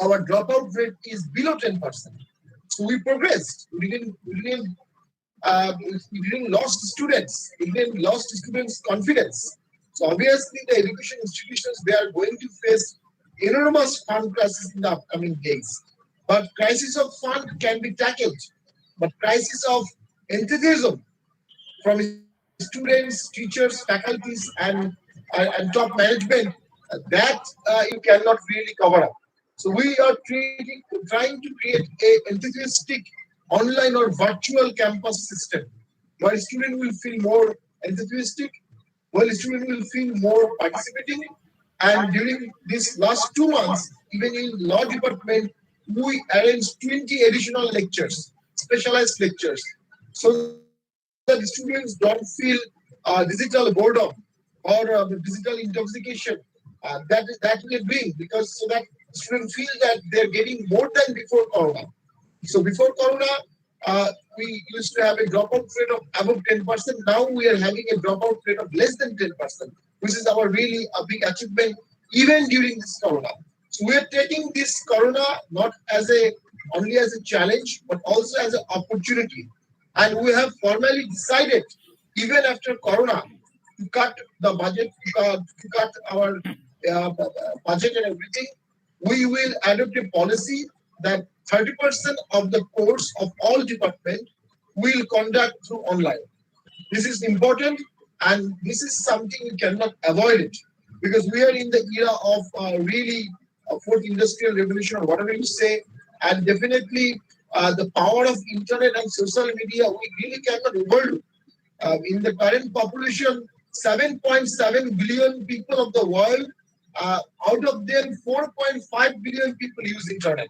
our dropout rate is below 10%. So we progressed. We didn't lost students. We didn't lost students' confidence. So obviously, the education institutions, they are going to face enormous fund crisis in the upcoming days. But crisis of fund can be tackled. But crisis of enthusiasm from students, teachers, faculties, and top management, that you cannot really cover up. So we are trying to create a enthusiastic online or virtual campus system where student will feel more enthusiastic, where student will feel more participating. And during these last 2 months, even in law department, we arranged 20 additional lectures, specialized lectures, so that students don't feel digital boredom or digital intoxication. That will bring, because so that students feel that they're getting more than before Corona. So before Corona, we used to have a dropout rate of above 10%. Now we are having a dropout rate of less than 10%, which is our really a big achievement even during this Corona. So we are taking this Corona not as a only as a challenge, but also as an opportunity. And we have formally decided, even after Corona, to cut the budget, to cut our budget and everything. We will adopt a policy that 30% of the course of all department will conduct through online. This is important, and this is something you cannot avoid it, because we are in the era of really fourth industrial revolution or whatever you say, and definitely the power of internet and social media we really cannot overlook. In the current population, 7.7 billion people of the world, out of them 4.5 billion people use internet,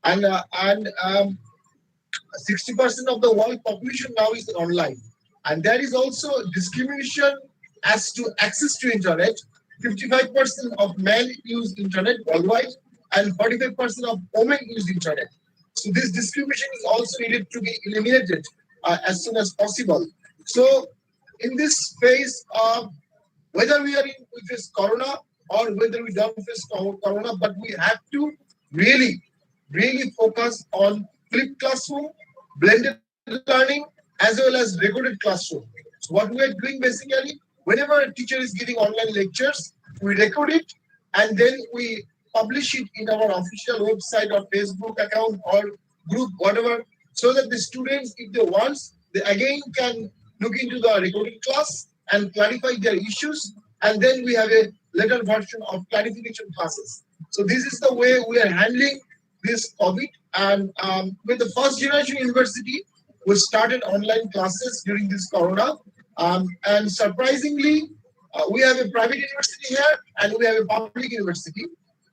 and 60% of the world population now is online. And there is also discrimination as to access to internet. 55% of men use internet worldwide, and 45% of women use internet. So this discrimination is also needed to be eliminated as soon as possible. So in this phase, whether we face Corona or whether we don't face Corona, but we have to really, really focus on flipped classroom, blended learning, as well as recorded classroom. So what we are doing basically, whenever a teacher is giving online lectures, we record it and then we publish it in our official website or Facebook account or group, whatever, so that the students, if they want, they again can look into the recorded class and clarify their issues. And then we have a later version of clarification classes. So this is the way we are handling this COVID. And with the first generation university, we started online classes during this Corona. And surprisingly, we have a private university here and we have a public university.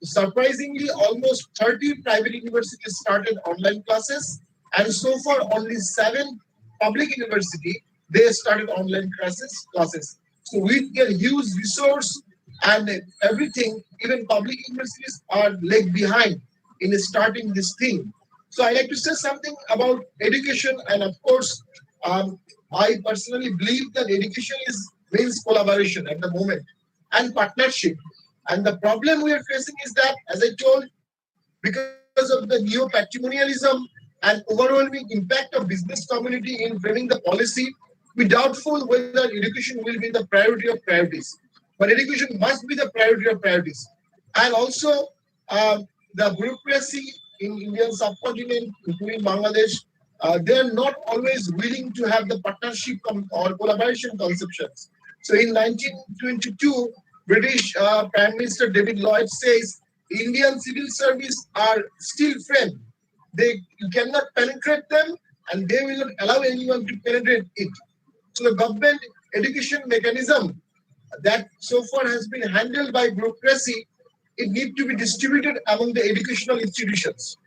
Surprisingly, almost 30 private universities started online classes, and so far only 7 public university they started online classes. So with their huge resource and everything, even public universities are lag behind in starting this thing. So I like to say something about education, and of course, I personally believe that education is means collaboration at the moment and partnership. And the problem we are facing is that, as I told, because of the neo-patrimonialism and overwhelming impact of business community in framing the policy, we doubtful whether education will be the priority of priorities. But education must be the priority of priorities. And also, the bureaucracy in Indian subcontinent, including Bangladesh, they are not always willing to have the partnership or collaboration conceptions. So in 1922, British Prime Minister David Lloyd says Indian civil service are steel frame. You cannot penetrate them, and they will not allow anyone to penetrate it. So the government education mechanism that so far has been handled by bureaucracy, it needs to be distributed among the educational institutions.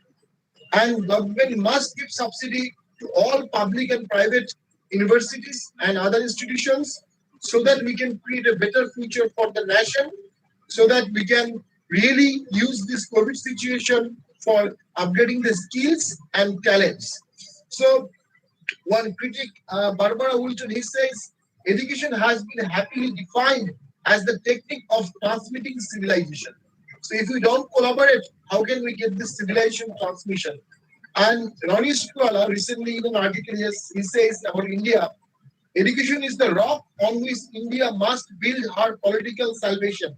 And government must give subsidy to all public and private universities and other institutions, so that we can create a better future for the nation, so that we can really use this COVID situation for upgrading the skills and talents. So one critic, Barbara Woolton, he says, education has been happily defined as the technique of transmitting civilization. So if we don't collaborate, how can we get this civilization transmission? And Ronnie Scrivalla recently in an article, yes, he says about India, education is the rock on which India must build her political salvation.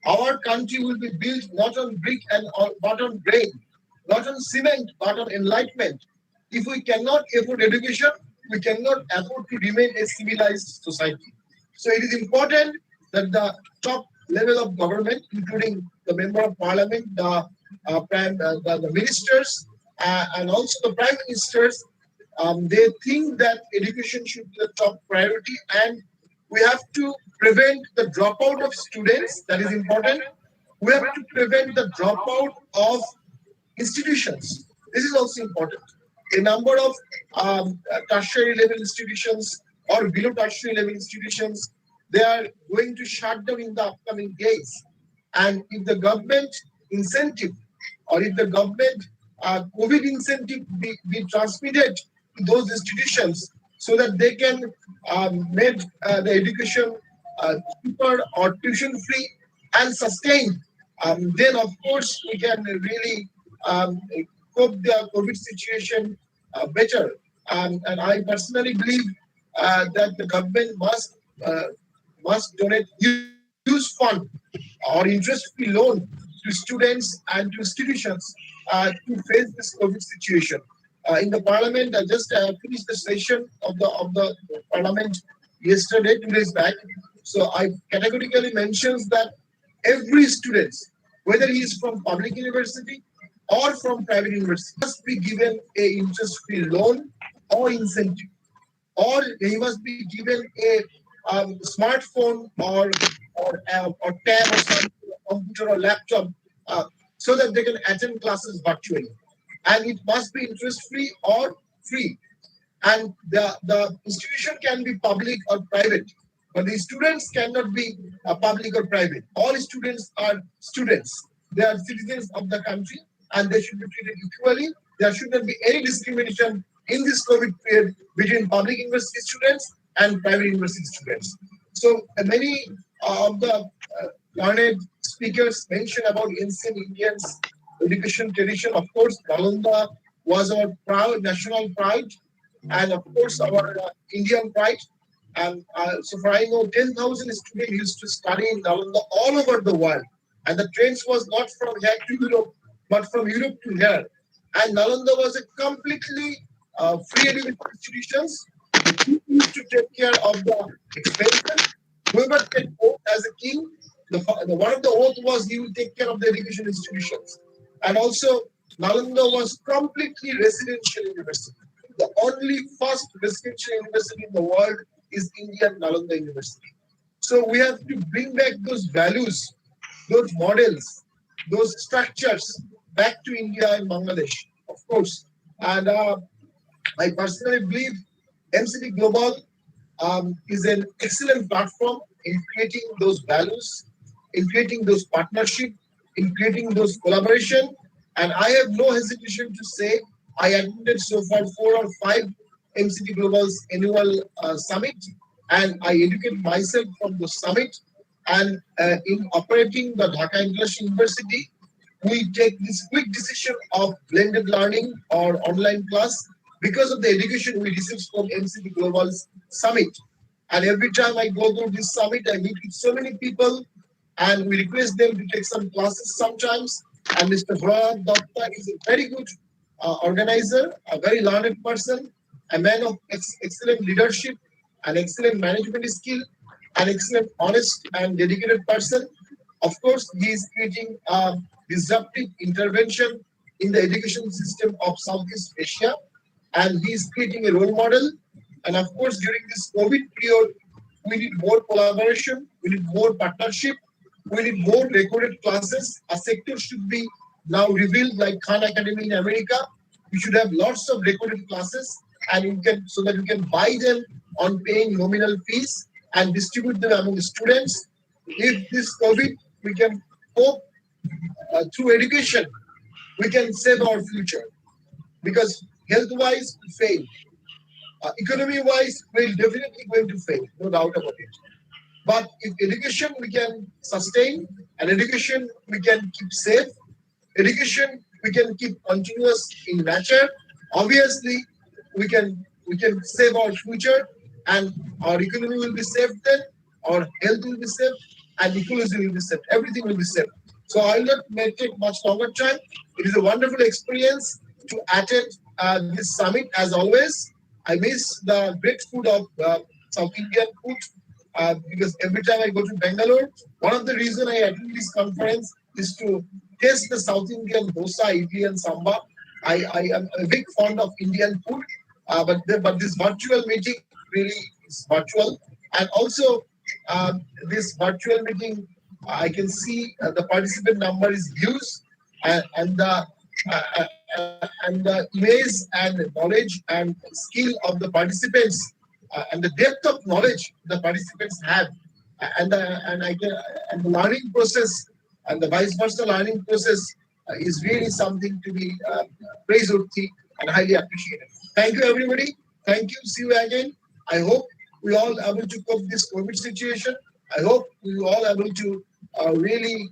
Our country will be built not on brick and but on brain, not on cement but on enlightenment. If we cannot afford education, we cannot afford to remain a civilized society. So it is important that the top level of government, including the member of parliament, the ministers, and also the prime ministers, they think that education should be the top priority, and we have to prevent the dropout of students. That is important. We have to prevent the dropout of institutions. This is also important. A number of tertiary level institutions or below tertiary level institutions, they are going to shut down in the upcoming days. And if the government incentive or if the government COVID incentive be transmitted to those institutions so that they can make the education cheaper or tuition free and sustained, then of course we can really cope the COVID situation better. And I personally believe that the government must donate huge fund or interest-free loan to students and to institutions to face this COVID situation. In the parliament, I just finished the session of the parliament yesterday, 2 days back. So I categorically mentions that every student, whether he is from public university or from private university, must be given a interest-free loan or incentive, or he must be given a smartphone or tab or some computer or laptop so that they can attend classes virtually. And it must be interest-free or free. And the institution can be public or private, but the students cannot be public or private. All students are students. They are citizens of the country and they should be treated equally. There should not be any discrimination in this COVID period between public university students and private university students. So many of the learned speakers mentioned about ancient Indians education tradition. Of course, Nalanda was our proud national pride, and of course our Indian pride. And so far I know 10,000 students used to study in Nalanda all over the world. And the trains was not from here to Europe, but from Europe to here. And Nalanda was a completely free education institutions. The king used to take care of the expenses. Whoever take oath as a king, the one of the oath was he will take care of the education institutions. And also, Nalanda was completely residential university. The only first residential university in the world is Indian Nalanda University. So we have to bring back those values, those models, those structures back to India and Bangladesh, of course. And I personally believe MCT Global is an excellent platform in creating those values, in creating those partnership, in creating those collaboration. And I have no hesitation to say I attended so far 4 or 5 MCT Global's annual summit, and I educate myself from the summit. And in operating the Dhaka International University, we take this quick decision of blended learning or online class because of the education we receive from MCT Global's summit. And every time I go to this summit, I meet with so many people and we request them to take some classes sometimes. And Mr. Bharat Datta is a very good organizer, a very learned person, a man of excellent leadership, an excellent management skill, an excellent, honest, and dedicated person. Of course, he is creating a disruptive intervention in the education system of Southeast Asia, and he is creating a role model. And of course, during this COVID period, we need more collaboration, we need more partnership, we need more recorded classes. A sector should be now revealed like Khan Academy in America. We should have lots of recorded classes, and you can so that you can buy them on paying nominal fees and distribute them among the students. If this COVID, we can cope through education, we can save our future because health-wise we fail. Economy-wise, we're definitely going to fail, no doubt about it. But if education we can sustain, and education we can keep safe, education we can keep continuous in nature, obviously we can save our future, and our economy will be saved then, our health will be saved, and ecology will be saved, everything will be saved. So I will not make it much longer time. It is a wonderful experience to attend this summit. As always, I miss the great food of South Indian food, because every time I go to Bangalore, one of the reason I attend this conference is to taste the South Indian dosa, idli, and samba. I am a big fond of Indian food, but this virtual meeting really is virtual, and also this virtual meeting, I can see the participant number is huge, and the image and knowledge and skill of the participants, and the depth of knowledge the participants have, and the learning process, and the vice versa learning process is really something to be praiseworthy and highly appreciated. Thank you, everybody. Thank you. See you again. I hope we all able to cope this COVID situation. I hope we all able to really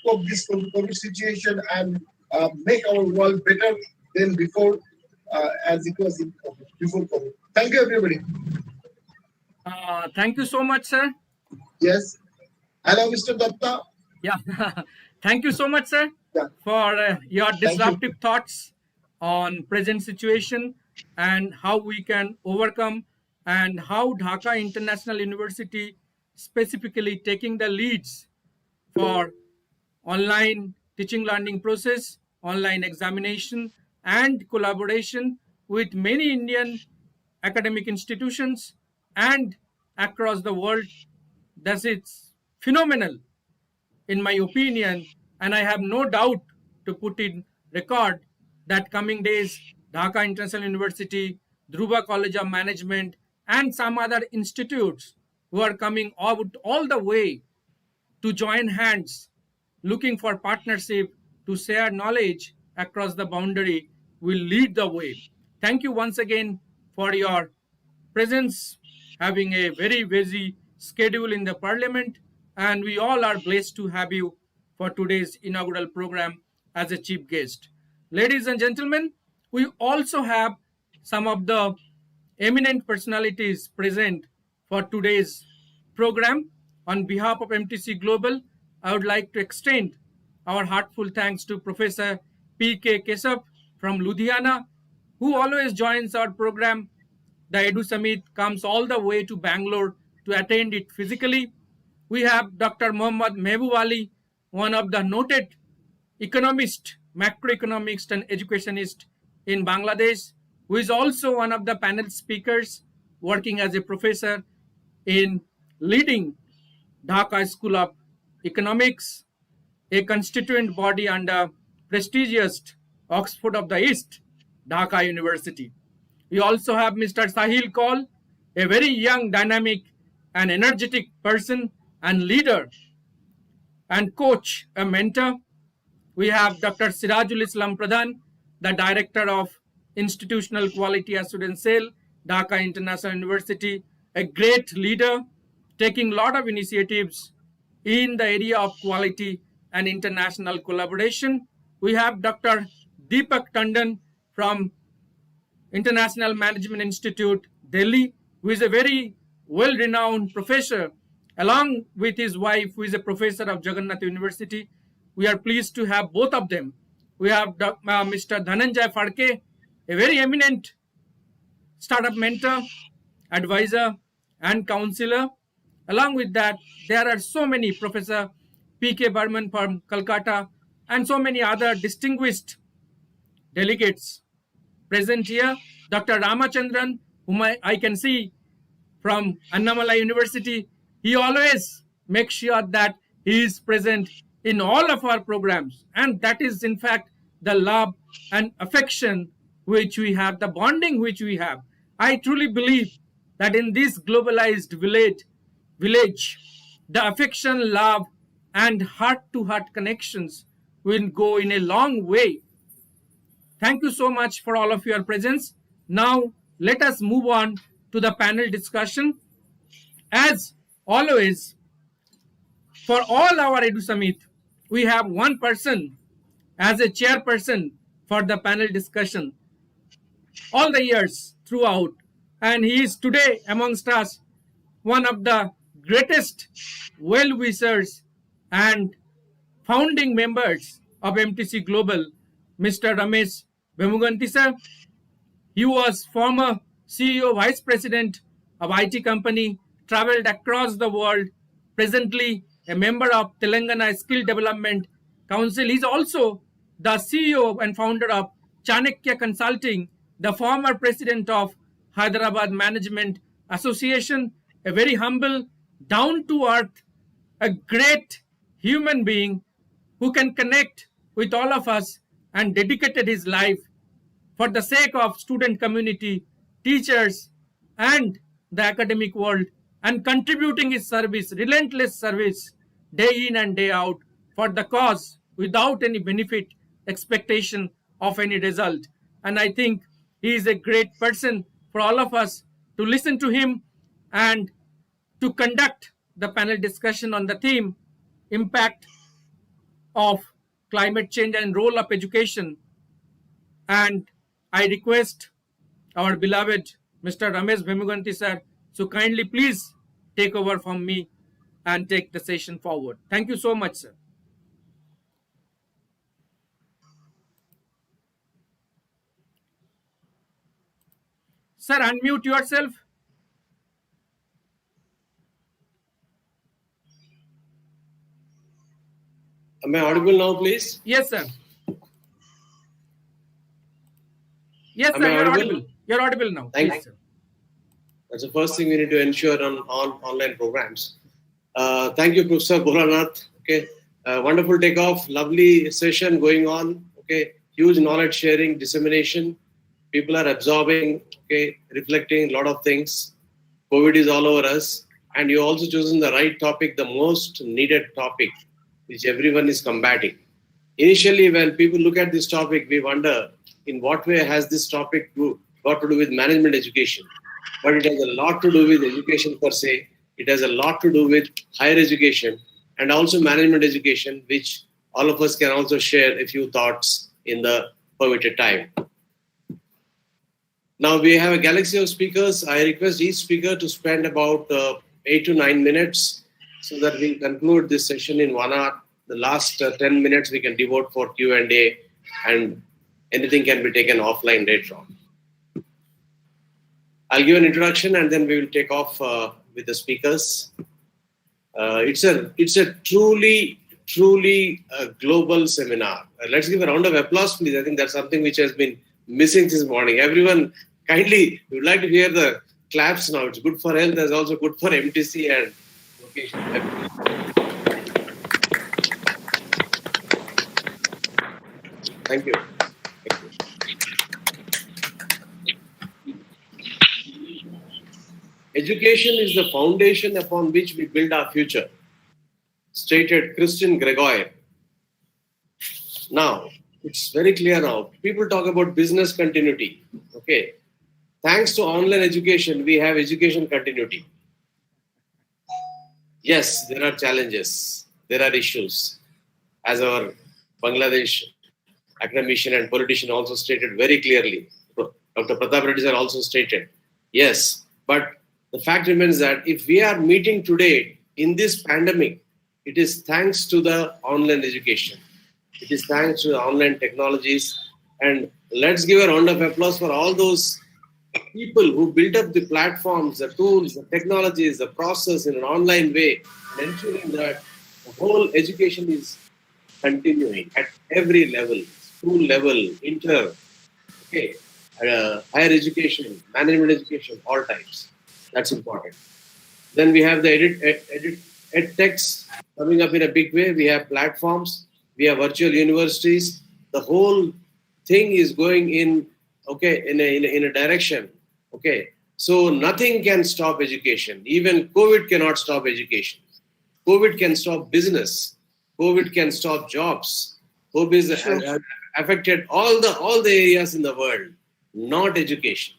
cope this COVID situation, and make our world better than before, as it was in COVID, before COVID. Thank you, everybody. Thank you so much, sir. Yes. Hello, Mr. Datta. Yeah. Thank you so much, sir, Yeah. for your Thank you. disruptive thoughts on present situation and how we can overcome, and how Dhaka International University specifically taking the leads for online teaching learning process, online examination, and collaboration with many Indian academic institutions and across the world. That's it's phenomenal in my opinion, and I have no doubt to put in record that coming days, Dhaka International University, Dhruva College of Management, and some other institutes who are coming out all the way to join hands, looking for partnership to share knowledge across the boundary, will lead the way. Thank you once again for your presence, having a very busy schedule in the parliament, and we all are blessed to have you for today's inaugural program as a chief guest. Ladies and gentlemen, we also have some of the eminent personalities present for today's program. On behalf of MTC Global, I would like to extend our heartfelt thanks to Professor P.K. Keshav from Ludhiana, who always joins our program. The Edu Summit comes all the way to Bangalore to attend it physically. We have Dr. Muhammad Mehboob Ali, one of the noted economist, macroeconomist, and educationist in Bangladesh, who is also one of the panel speakers working as a professor in leading Dhaka School of Economics, a constituent body under prestigious Oxford of the East, Dhaka University. We also have Mr. Sahil Kaul, a very young, dynamic, and energetic person and leader and coach, a mentor. We have Dr. Sirajul Islam Pradhan, the Director of Institutional Quality Assurance Cell, Dhaka International University, a great leader, taking a lot of initiatives in the area of quality and international collaboration. We have Dr. Deepak Tandon from International Management Institute, Delhi, who is a very well-renowned professor, along with his wife, who is a professor of Jagannath University. We are pleased to have both of them. We have Mr. Dhananjay Phadke, a very eminent startup mentor, advisor, and counselor. Along with that, there are so many, Professor P.K. Burman from Calcutta, and so many other distinguished delegates present here. Dr. Ramachandran, whom I can see from Annamalai University, he always makes sure that he is present in all of our programs. And that is, in fact, the love and affection which we have, the bonding which we have. I truly believe that in this globalized village, the affection, love, and heart-to-heart connections will go in a long way. Thank you so much for all of your presence. Now, let us move on to the panel discussion. As always, for all our Edu Summit, we have one person as a chairperson for the panel discussion all the years throughout. And he is today amongst us one of the greatest well-wishers and founding members of MTC Global, Mr. Ramesh Vemuganti sir. He was former CEO, Vice President of IT company, traveled across the world, presently a member of Telangana Skill Development Council. He's also the CEO and founder of Chanakya Consulting, the former president of Hyderabad Management Association, a very humble, down-to-earth, a great human being who can connect with all of us and dedicated his life for the sake of student community, teachers, and the academic world, and contributing his service, relentless service, day in and day out for the cause without any benefit expectation of any result. And I think he is a great person for all of us to listen to him and to conduct the panel discussion on the theme impact of climate change and role of education. And I request our beloved Mr. Ramesh Vemuganti sir to kindly please take over from me and take the session forward. Thank you so much, sir. Sir, unmute yourself. Am I audible now, please? Yes, sir. Yes, Am sir, I you're audible? audible. You're audible now. Thank Please, you. sir. That's the first thing we need to ensure on online programs. Thank you, Professor Bholanath. Okay, wonderful takeoff, lovely session going on. Okay, huge knowledge sharing, dissemination. People are absorbing. Okay, reflecting a lot of things. COVID is all over us, and you also chosen the right topic, the most needed topic, which everyone is combating. Initially, when people look at this topic, we wonder in what way has this topic got to do with management education. But it has a lot to do with education per se. It has a lot to do with higher education and also management education, which all of us can also share a few thoughts in the permitted time. Now we have a galaxy of speakers. I request each speaker to spend about 8 to 9 minutes so that we conclude this session in 1 hour. The last 10 minutes we can devote for Q&A, and anything can be taken offline later on. I'll give an introduction and then we will take off with the speakers. It's a truly global seminar. Let's give a round of applause, please. I think that's something which has been missing this morning. Everyone, kindly, we would like to hear the claps now. It's good for health. It's also good for MTC and vocation. Thank you. Education is the foundation upon which we build our future, stated Christian Gregoire. Now, it's very clear now. People talk about business continuity. Okay. Thanks to online education, we have education continuity. Yes, there are challenges. There are issues. As our Bangladesh academician and politician also stated very clearly, Dr. Pratap Reddy sir also stated, yes, but the fact remains that if we are meeting today in this pandemic, it is thanks to the online education. It is thanks to the online technologies. And let's give a round of applause for all those people who built up the platforms, the tools, the technologies, the process in an online way, and ensuring that the whole education is continuing at every level, school level, higher education, management education, all types. That's important. Then we have the edtechs coming up in a big way. We have platforms. We have virtual universities. The whole thing is going in a direction. Okay, so nothing can stop education. Even COVID cannot stop education. COVID can stop business. COVID can stop jobs. COVID has affected all the areas in the world, not education.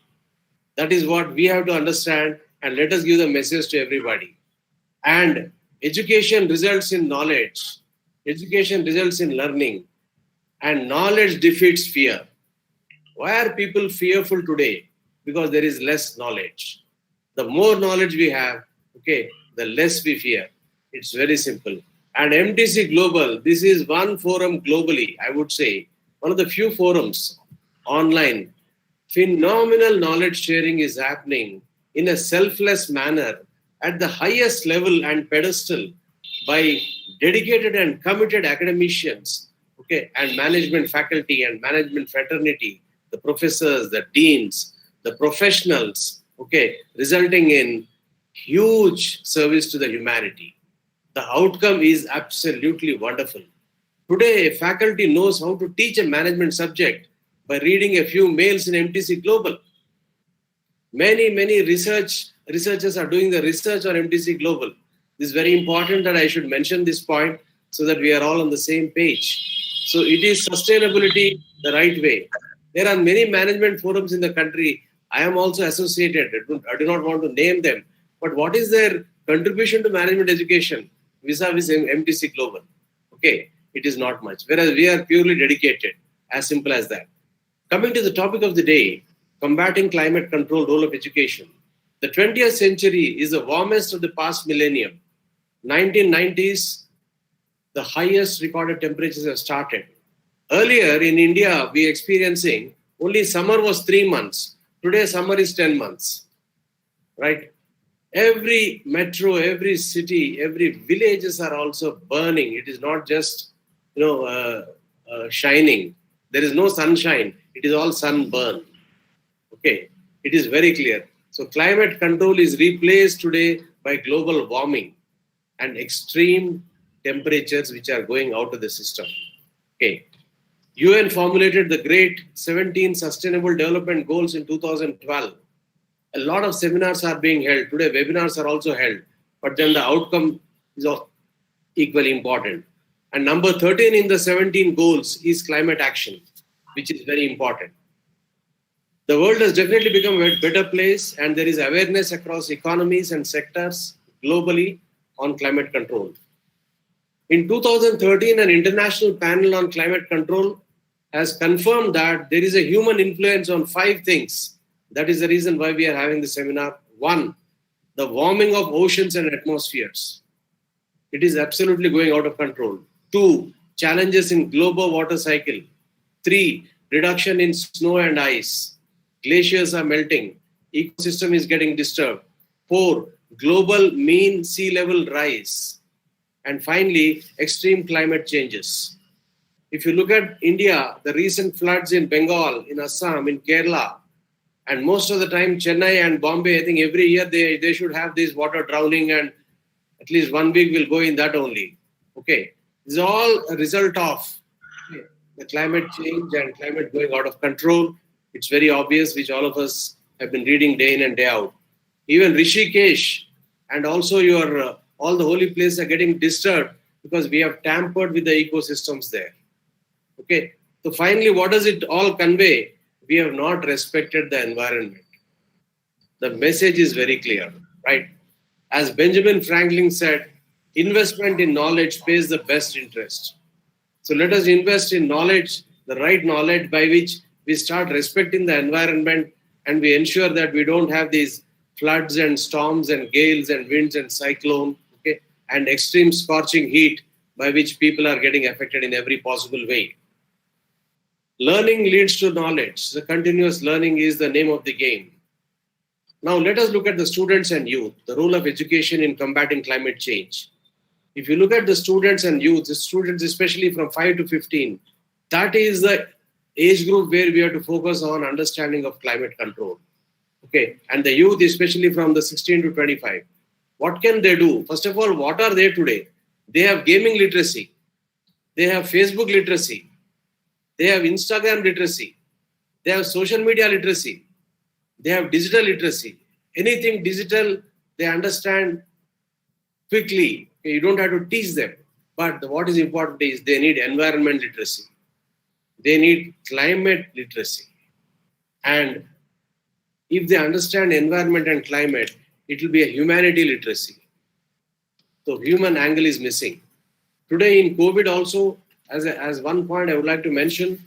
That is what we have to understand, and let us give the message to everybody. And education results in knowledge. Education results in learning. And knowledge defeats fear. Why are people fearful today? Because there is less knowledge. The more knowledge we have, okay, the less we fear. It's very simple. And MTC Global, this is one forum globally, I would say, one of the few forums online. Phenomenal knowledge sharing is happening in a selfless manner at the highest level and pedestal by dedicated and committed academicians, okay, and management faculty and management fraternity, the professors, the deans, the professionals, okay, resulting in huge service to the humanity. The outcome is absolutely wonderful. Today, faculty knows how to teach a management subject by reading a few mails in MTC Global. Many researchers are doing the research on MTC Global. This is very important that I should mention this point so that we are all on the same page. So it is sustainability the right way. There are many management forums in the country. I am also associated. I do not want to name them. But what is their contribution to management education vis-a-vis MTC Global? Okay, it is not much. Whereas we are purely dedicated. As simple as that. Coming to the topic of the day, combating climate control role of education. The 20th century is the warmest of the past millennium. 1990s, the highest recorded temperatures have started. Earlier in India, we experiencing only summer was 3 months. Today, summer is 10 months. Right? Every metro, every city, every villages are also burning. It is not just shining. There is no sunshine. It is all sunburn. Okay, it is very clear. So climate control is replaced today by global warming and extreme temperatures which are going out of the system. Okay, UN formulated the great 17 Sustainable Development Goals in 2012. A lot of seminars are being held. Today, webinars are also held. But then the outcome is equally important. And number 13 in the 17 goals is climate action, which is very important. The world has definitely become a better place, and there is awareness across economies and sectors globally on climate control. In 2013, an international panel on climate control has confirmed that there is a human influence on 5 things. That is the reason why we are having the seminar. 1, the warming of oceans and atmospheres. It is absolutely going out of control. 2, challenges in global water cycle. 3, reduction in snow and ice. Glaciers are melting. Ecosystem is getting disturbed. 4, global mean sea level rise. And finally, extreme climate changes. If you look at India, the recent floods in Bengal, in Assam, in Kerala, and most of the time Chennai and Bombay, I think every year they should have this water drowning, and at least 1 week will go in that only. Okay, this is all a result of the climate change and climate going out of control. It's very obvious, which all of us have been reading day in and day out. Even Rishikesh and also all the holy places are getting disturbed because we have tampered with the ecosystems there. Okay, so finally, what does it all convey? We have not respected the environment. The message is very clear, right? As Benjamin Franklin said, investment in knowledge pays the best interest. So let us invest in knowledge, the right knowledge by which we start respecting the environment, and we ensure that we don't have these floods and storms and gales and winds and cyclone, okay, and extreme scorching heat by which people are getting affected in every possible way. Learning leads to knowledge. The continuous learning is the name of the game. Now let us look at the students and youth, the role of education in combating climate change. If you look at the students and youth, the students especially from 5 to 15, that is the age group where we have to focus on understanding of climate control. Okay, and the youth especially from the 16 to 25. What can they do? First of all, what are they today? They have gaming literacy. They have Facebook literacy. They have Instagram literacy. They have social media literacy. They have digital literacy. Anything digital, they understand quickly. You don't have to teach them. But what is important is they need environment literacy. They need climate literacy. And if they understand environment and climate, it will be a humanity literacy. So human angle is missing. Today in COVID also, as one point I would like to mention,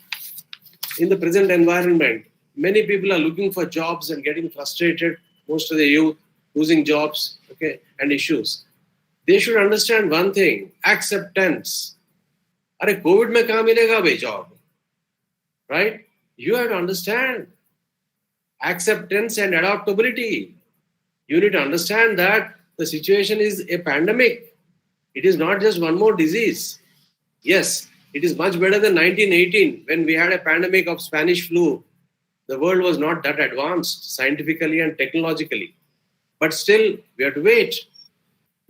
in the present environment, many people are looking for jobs and getting frustrated. Most of the youth losing jobs, okay, and issues. They should understand one thing: acceptance. अरे COVID में कहाँ मिलेगा भाई job, right? You have to understand acceptance and adaptability. You need to understand that the situation is a pandemic. It is not just one more disease. Yes, it is much better than 1918 when we had a pandemic of Spanish flu. The world was not that advanced scientifically and technologically. But still, we have to wait.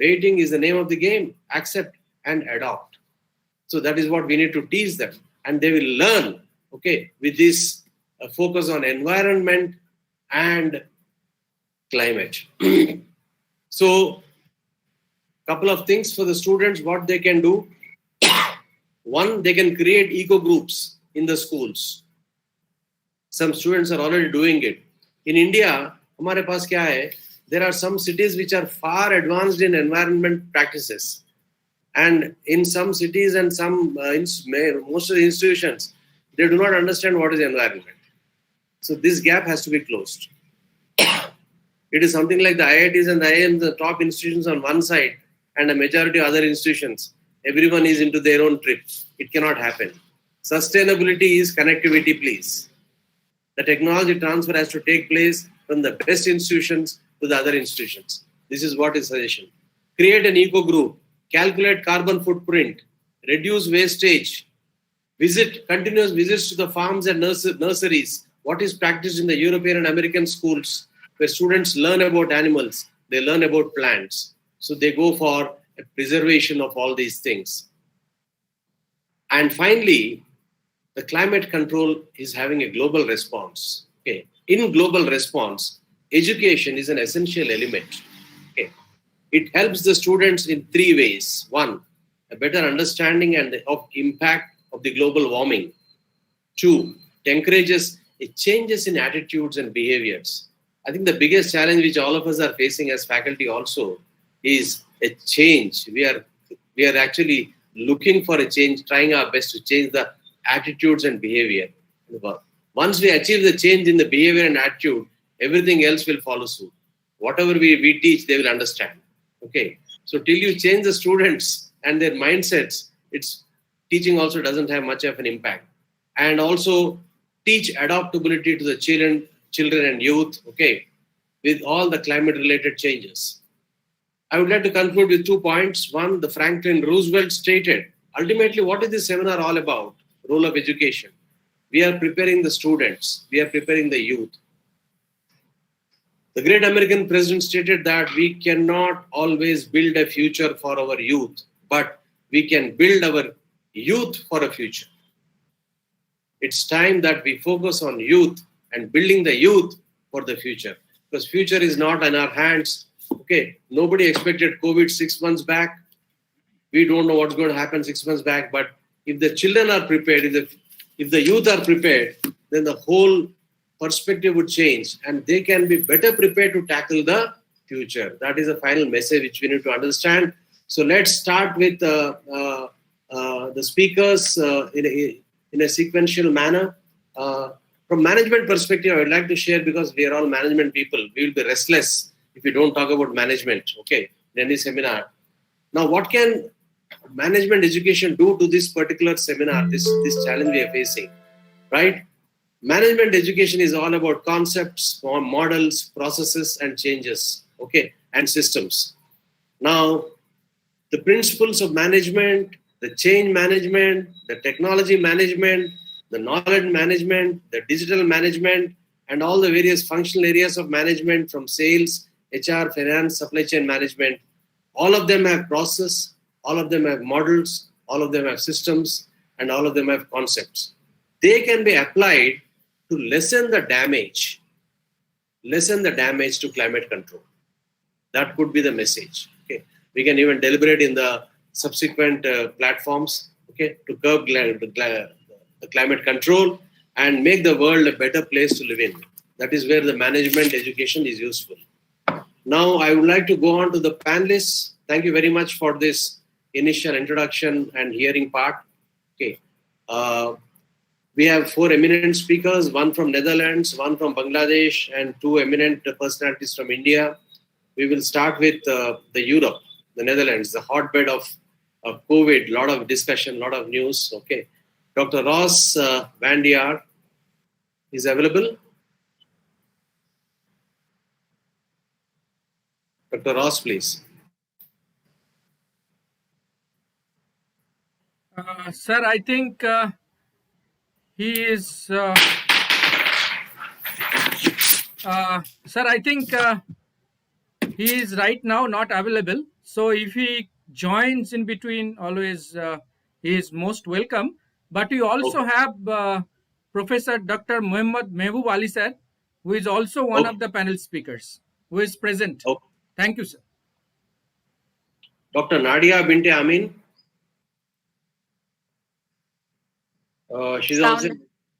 Waiting is the name of the game. Accept and adopt. So that is what we need to teach them. And they will learn, okay, with this focus on environment and climate. So, couple of things for the students, what they can do. One, they can create eco groups in the schools. Some students are already doing it. In India, हमारे पास क्या है? There are some cities which are far advanced in environment practices. And in some cities and some most of the institutions, they do not understand what is environment. So this gap has to be closed. It is something like the IITs and the IIMs, the top institutions on one side, and a majority of other institutions. Everyone is into their own trip. It cannot happen. Sustainability is connectivity, please. The technology transfer has to take place from the best institutions to the other institutions. This is what is suggestion. Create an eco group, calculate carbon footprint, reduce wastage, continuous visits to the farms and nurseries. What is practiced in the European and American schools, where students learn about animals, they learn about plants. So they go for a preservation of all these things. And finally, the climate control is having a global response. Okay. In global response, education is an essential element. Okay. It helps the students in three ways. One, a better understanding of impact of the global warming. Two, it encourages changes in attitudes and behaviors. I think the biggest challenge which all of us are facing as faculty also is a change. We are actually looking for a change, trying our best to change the attitudes and behavior. Once we achieve the change in the behavior and attitude, everything else will follow suit. Whatever we teach, they will understand. Okay. So till you change the students and their mindsets, its teaching also doesn't have much of an impact. And also teach adaptability to the children and youth, okay, with all the climate related changes. I would like to conclude with 2 points. One, the Franklin Roosevelt stated, ultimately, what is this seminar all about? Role of education. We are preparing the students. We are preparing the youth. The great American president stated that we cannot always build a future for our youth, but we can build our youth for a future. It's time that we focus on youth and building the youth for the future, because future is not in our hands. Okay, nobody expected COVID 6 months back. We don't know what's going to happen 6 months back, but if the children are prepared, if the youth are prepared, then the whole perspective would change and they can be better prepared to tackle the future. That is the final message which we need to understand. So let's start with the speakers in a sequential manner. From management perspective, I would like to share, because we are all management people, we will be restless if we don't talk about management, okay, in any seminar. Now, what can management education do to this particular seminar, this challenge we are facing, right? Management education is all about concepts, models, processes, and changes, okay, and systems. Now, the principles of management, the change management, the technology management, the knowledge management, the digital management, and all the various functional areas of management from sales, HR, finance, supply chain management, all of them have process, all of them have models, all of them have systems, and all of them have concepts. They can be applied to lessen the damage to climate control. That could be the message. Okay, we can even deliberate in the subsequent platforms, okay, to curb the climate control and make the world a better place to live in. That is where the management education is useful. Now, I would like to go on to the panelists. Thank you very much for this initial introduction and hearing part. Okay. We have 4 eminent speakers, one from Netherlands, one from Bangladesh, and 2 eminent personalities from India. We will start with the Europe, the Netherlands, the hotbed of COVID, a lot of discussion, a lot of news. Okay. Dr. Ross Van Dier is available. Dr. Ross, please. Sir, I think he is. Sir, I think he is right now not available. So if he joins in between, always he is most welcome. But we also have Professor Dr. Muhammad Mehboob Ali sir, who is also one of the panel speakers, who is present. Thank you, sir. Dr. Nadia Binte Amin. She's also.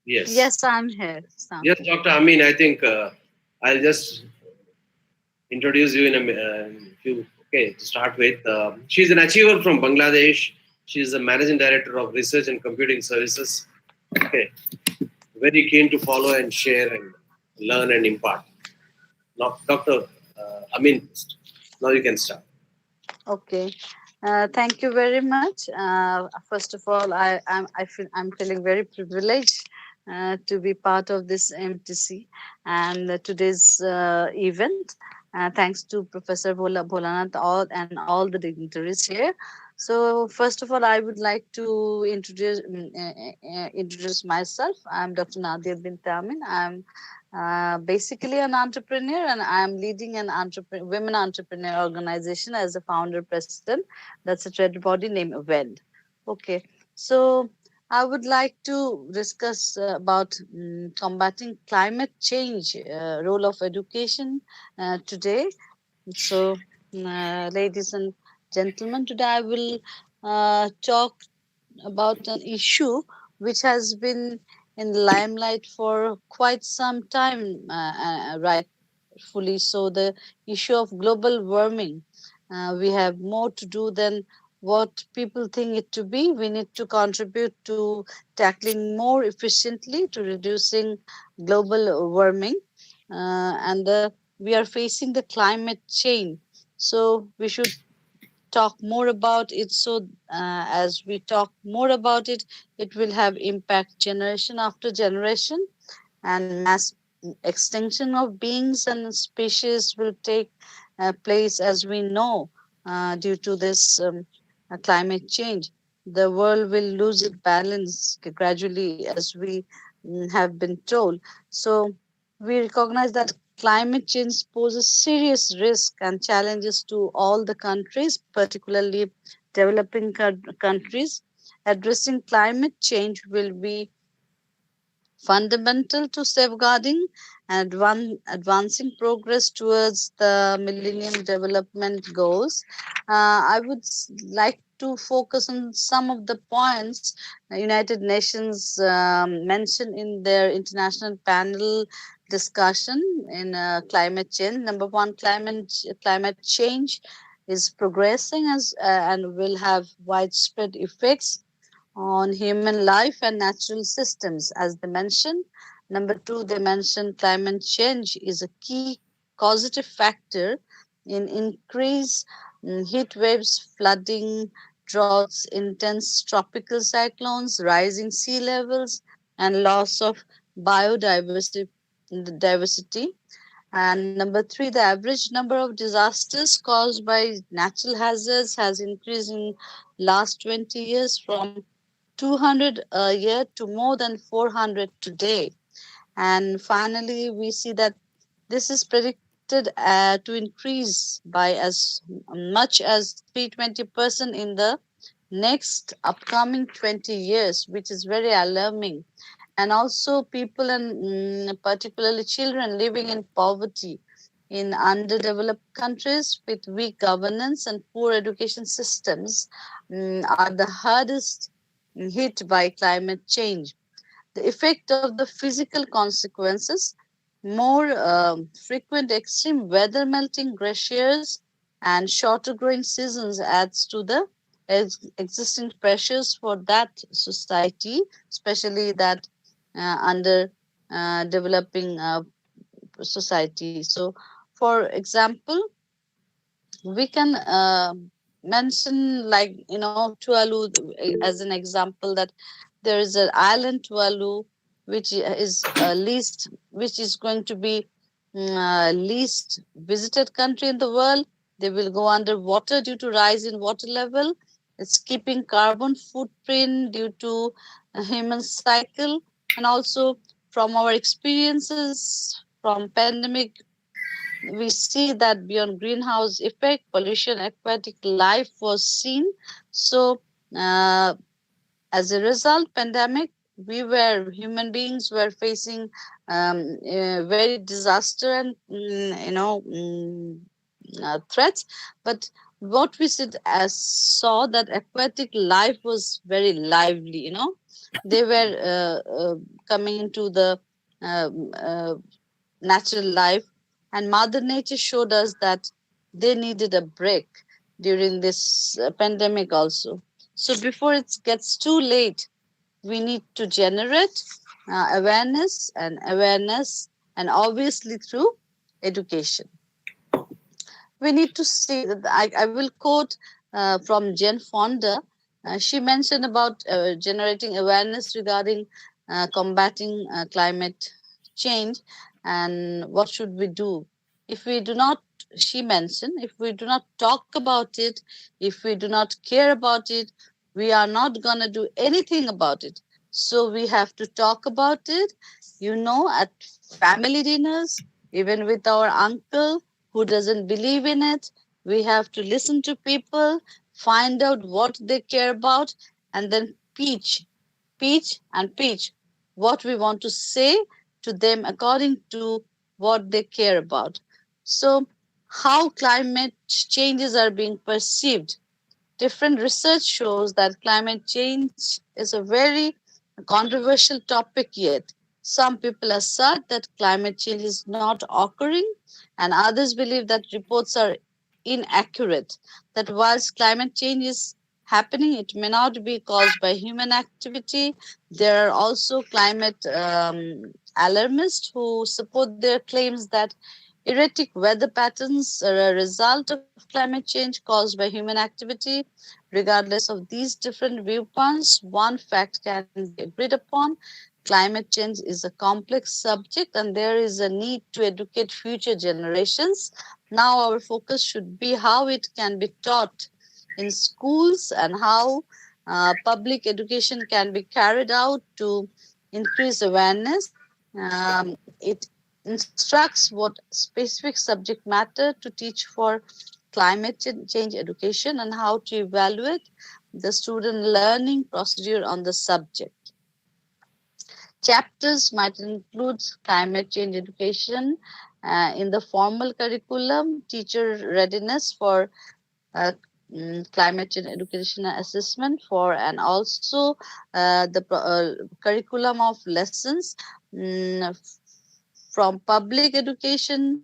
Yes. Yes, I'm here. Yes, Dr. Amin, I think I'll just introduce you in a few. Okay, to start with. She's an achiever from Bangladesh. She's the managing director of Research and Computing Services. Okay. Very keen to follow and share and learn and impart. Now, Dr. Amin, now you can start. Okay. Thank you very much. First of all, I'm feeling very privileged to be part of this MTC and today's event. Thanks to Professor Bholanath and all the dignitaries here. So first of all, I would like to introduce myself. I'm Dr. Nadia Binte Amin. I'm basically an entrepreneur, and I'm leading an women entrepreneur organization as a founder president. That's a trade body named WELD. Okay, so I would like to discuss about combating climate change, role of education today. So, ladies and gentlemen, today I will talk about an issue which has been in the limelight for quite some time, rightfully so, the issue of global warming. We have more to do than what people think it to be. We need to contribute to tackling more efficiently to reducing global warming. We are facing the climate change. So we should talk more about it, so as we talk more about it, it will have impact generation after generation, and mass extinction of beings and species will take place, as we know, due to this climate change. The world will lose its balance gradually, as we have been told. So we recognize that climate change poses serious risk and challenges to all the countries, particularly developing countries. Addressing climate change will be fundamental to safeguarding and advancing progress towards the Millennium Development Goals. I would like to focus on some of the points United Nations mentioned in their international panel discussion in climate change. Number one, climate change is progressing and will have widespread effects on human life and natural systems, as they mentioned. Number two, they mentioned climate change is a key causative factor in increased heat waves, flooding, droughts, intense tropical cyclones, rising sea levels, and loss of biodiversity. And number three, the average number of disasters caused by natural hazards has increased in last 20 years from 200 a year to more than 400 today. And finally, we see that this is predicted to increase by as much as 320% in the next upcoming 20 years, which is very alarming. And also people, and particularly children living in poverty in underdeveloped countries with weak governance and poor education systems are the hardest hit by climate change. The effect of the physical consequences more frequent extreme weather, melting glaciers, and shorter growing seasons adds to the existing pressures for that society, especially that under developing society. So, for example, we can mention, like, Tuvalu as an example, that there is an island Tuvalu which is which is going to be least visited country in the world. They will go underwater due to rise in water level. It's keeping carbon footprint due to a human cycle, and also from our experiences from pandemic, we see that beyond greenhouse effect, pollution, aquatic life was seen. So, as a result, pandemic, human beings were facing very disaster and threats. But what we saw that aquatic life was very lively. They were coming into the um, uh, natural life, and Mother Nature showed us that they needed a break during this pandemic also. So before it gets too late, we need to generate awareness, and obviously through education. We need to see that I will quote from Jen Fonda. She mentioned about generating awareness regarding combating climate change, and what should we do if we do not. She mentioned, if we do not talk about it, if we do not care about it, we are not going to do anything about it. So we have to talk about it, at family dinners, even with our uncle who doesn't believe in it. We have to listen to people, find out what they care about, and then preach what we want to say to them according to what they care about. So, how climate changes are being perceived. Different research shows that climate change is a very controversial topic yet. Some people assert that climate change is not occurring, and others believe that reports are inaccurate. That whilst climate change is happening, it may not be caused by human activity. There are also climate alarmists who support their claims that erratic weather patterns are a result of climate change caused by human activity. Regardless of these different viewpoints, one fact can be agreed upon: climate change is a complex subject, and there is a need to educate future generations. Now, our focus should be how it can be taught in schools, and how public education can be carried out to increase awareness. It instructs what specific subject matter to teach for climate change education, and how to evaluate the student learning procedure on the subject. Chapters might include climate change education in the formal curriculum, teacher readiness for uh, climate change education assessment for, and also the curriculum of lessons mm, from public education,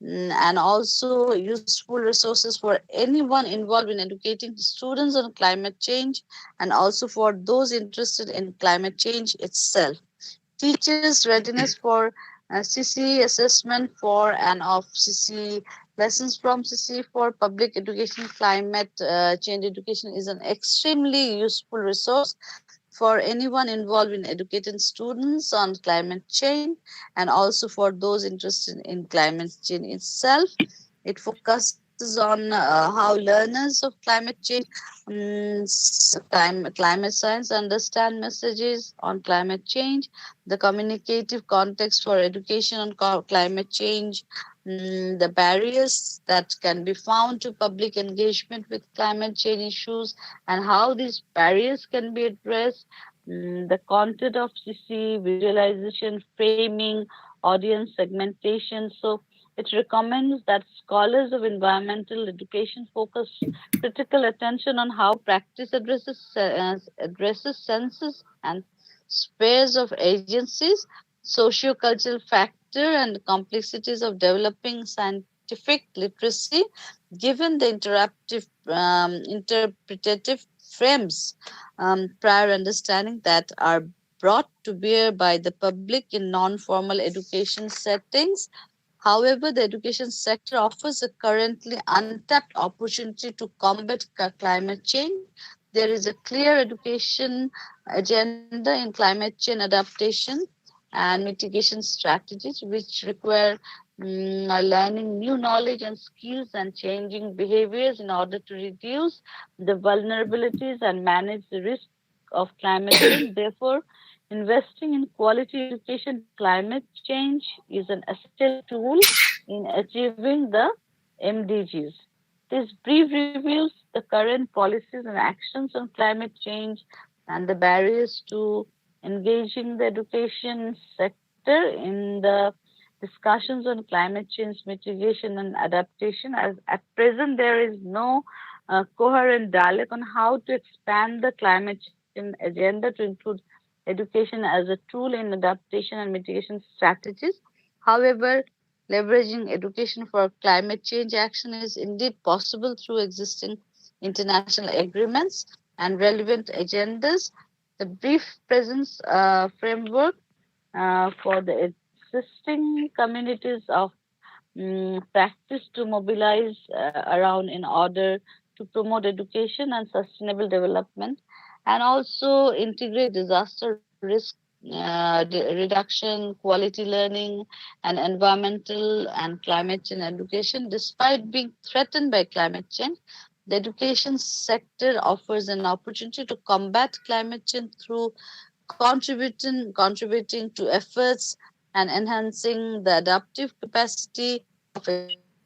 and also useful resources for anyone involved in educating students on climate change, and also for those interested in climate change itself. Teachers' readiness for CC assessment for and of CC, lessons from CC for public education. Climate change education is an extremely useful resource for anyone involved in educating students on climate change, and also for those interested in climate change itself. It focuses on how learners of climate change, climate science, understand messages on climate change, the communicative context for education on climate change, the barriers that can be found to public engagement with climate change issues, and how these barriers can be addressed, the content of CC, visualization, framing, audience segmentation. So it recommends that scholars of environmental education focus critical attention on how practice addresses senses and spheres of agencies, socio-cultural and complexities of developing scientific literacy, given the interpretative frames, prior understanding that are brought to bear by the public in non-formal education settings. However, the education sector offers a currently untapped opportunity to combat climate change. There is a clear education agenda in climate change adaptation and mitigation strategies, which require learning new knowledge and skills and changing behaviors in order to reduce the vulnerabilities and manage the risk of climate change. Therefore, investing in quality education climate change is an essential tool in achieving the MDGs. This brief reviews the current policies and actions on climate change and the barriers to engaging the education sector in the discussions on climate change mitigation and adaptation. As at present, there is no coherent dialogue on how to expand the climate change agenda to include education as a tool in adaptation and mitigation strategies. However, leveraging education for climate change action is indeed possible through existing international agreements and relevant agendas. The brief presence framework for the existing communities of practice to mobilize around in order to promote education and sustainable development, and also integrate disaster risk reduction, quality learning, and environmental and climate change education. Despite being threatened by climate change, the education sector offers an opportunity to combat climate change through contributing to efforts and enhancing the adaptive capacity of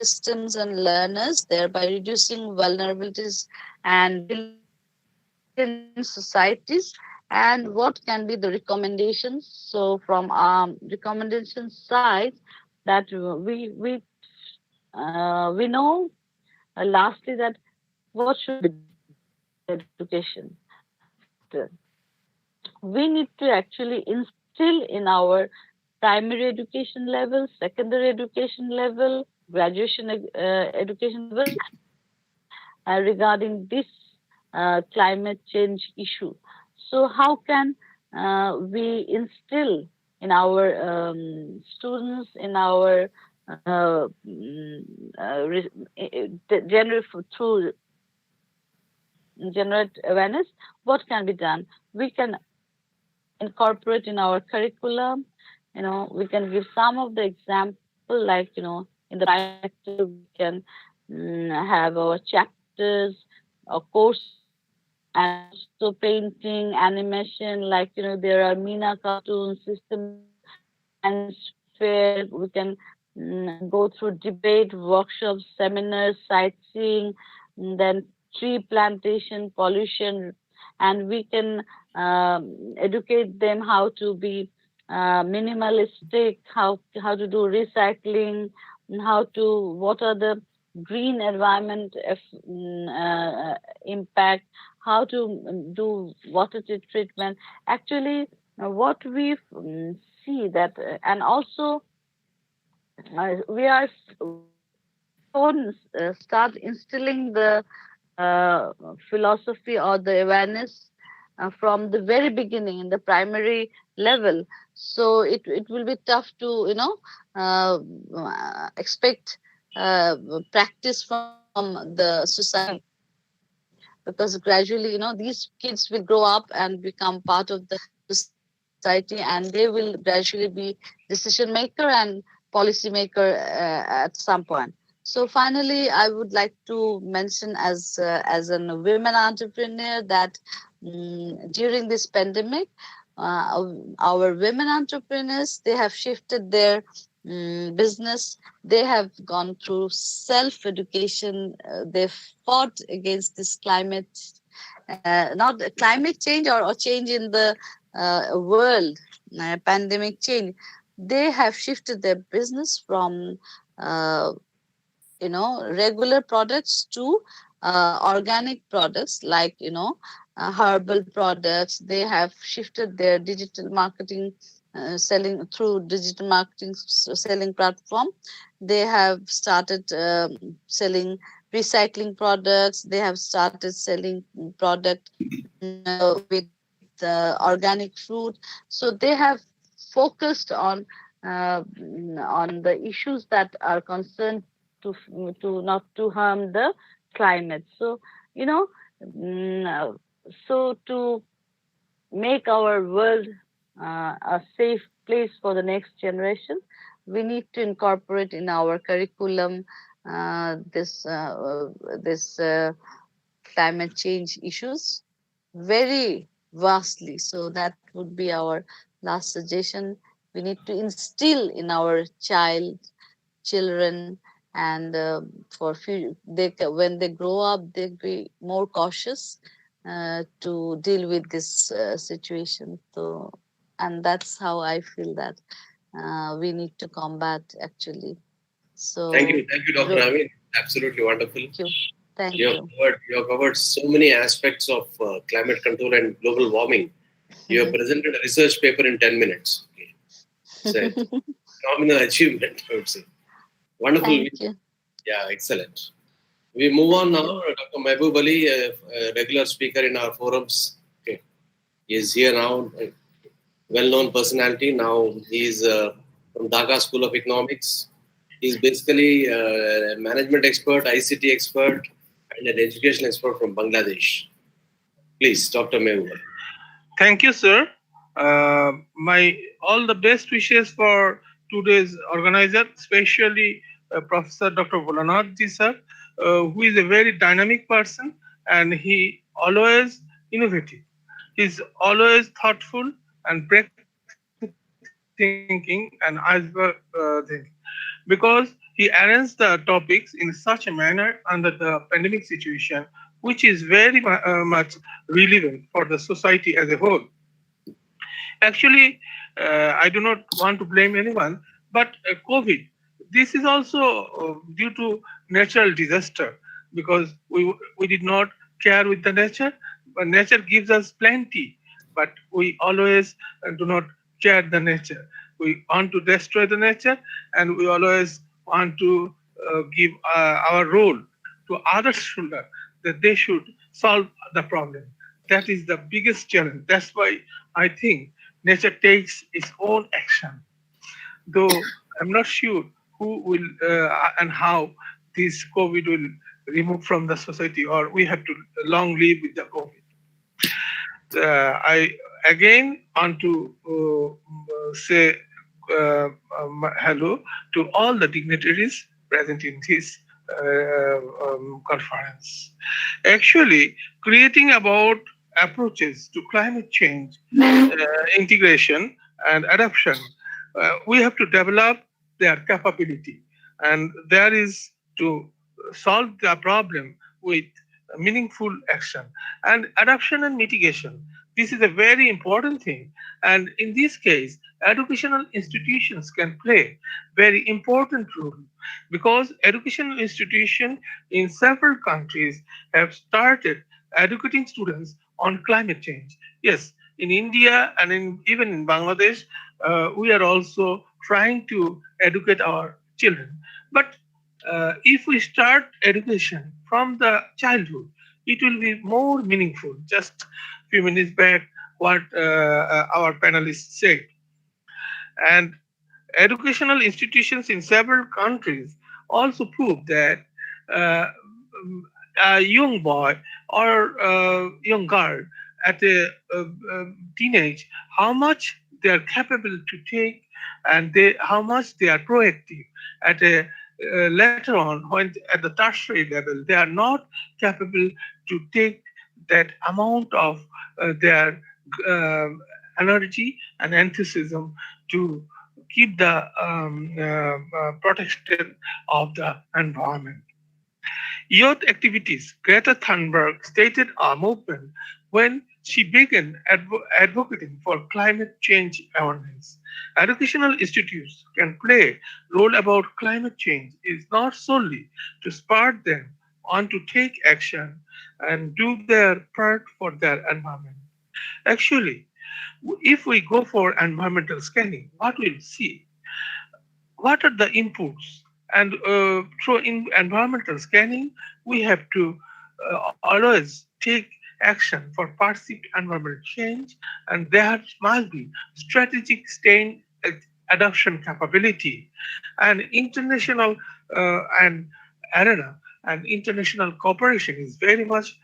systems and learners, thereby reducing vulnerabilities and building resilient societies. And what can be the recommendations? So, from recommendation side, that we know lastly that what should be education. We need to actually instill in our primary education level, secondary education level, graduation education level regarding this climate change issue. So, how can we instill in our students, in our through generate awareness? What can be done? We can incorporate in our curriculum. We can give some of the example, like in the practice we can have our chapters or course, and also painting, animation, like there are Mina cartoon system and fair. We can go through debate, workshops, seminars, sightseeing, then tree plantation, pollution, and we can educate them how to be minimalistic, how to do recycling, what are the green environment impact, how to do water treatment. Actually, what we see that, and also we are start instilling the philosophy or the awareness from the very beginning in the primary level. So it will be tough to expect practice from the society, because gradually these kids will grow up and become part of the society, and they will gradually be decision maker and policy maker at some point. So finally, I would like to mention as a women entrepreneur that during this pandemic, our women entrepreneurs, they have shifted their business. They have gone through self-education. They fought against this not climate change or change in the world, pandemic change. They have shifted their business from regular products to organic products, like, herbal products. They have shifted their digital marketing selling through digital marketing selling platform. They have started selling recycling products. They have started selling product with organic fruit. So they have focused on the issues that are concerned to not to harm the climate. So you know, so to make our world a safe place for the next generation, we need to incorporate in our curriculum this climate change issues very vastly. So that would be our last suggestion. We need to instill in our children, and for few when they grow up, they'll be more cautious to deal with this situation. So, and that's how I feel that we need to combat actually. So, Thank you, Dr. Amin. Absolutely wonderful. thank you, thank you. You have covered so many aspects of climate control and global warming. You have presented a research paper in 10 minutes. Okay. It's a phenomenal achievement, I would say. Wonderful. Thank you. Yeah, excellent. We move on now. Dr. Mehboob Ali, a regular speaker in our forums. Okay. He is here now, a well-known personality. Now he is from Dhaka School of Economics. He's basically a management expert, ICT expert, and an education expert from Bangladesh. Please, Dr. Mehboob Ali. Thank you, sir. My all the best wishes for today's organizer, especially Professor Dr. Volanath ji, sir, who is a very dynamic person and he always innovative. He's always thoughtful and breakthrough thinking and iceberg thinking, because he arranged the topics in such a manner under the pandemic situation, which is very much relevant for the society as a whole. Actually, I do not want to blame anyone, but COVID, this is also due to natural disaster, because we did not care with the nature. But nature gives us plenty, but we always do not care the nature. We want to destroy the nature, and we always want to give our role to others' shoulder, that they should solve the problem. That is the biggest challenge. That's why I think nature takes its own action. Though I'm not sure who will and how this COVID will remove from the society, or we have to long live with the COVID. I again want to say hello to all the dignitaries present in this conference. Actually, creating about approaches to climate change, integration, and adaptation, we have to develop their capability, and there is to solve the problem with meaningful action and adaptation and mitigation. This is a very important thing, and in this case educational institutions can play very important role, because educational institutions in several countries have started educating students on climate change. Yes, in India and even in Bangladesh, we are also trying to educate our children. But if we start education from the childhood, it will be more meaningful. Just a few minutes back, what our panelists said. And educational institutions in several countries also prove that uh, a young boy or a young girl at a, teenage, how much they are capable to take, and how much they are proactive at a later on, when at the tertiary level they are not capable to take that amount of their uh, energy and enthusiasm to keep the protection of the environment. Youth activities. Greta Thunberg stated a movement when she began advocating for climate change awareness. Educational institutes can play role about climate change is not solely to spur them on to take action and do their part for their environment. Actually, If we go for environmental scanning, what we'll see, what are the inputs? And through environmental scanning, we have to always take action for perceived environmental change, and there must be strategic stain adoption capability and international and arena and international cooperation is very much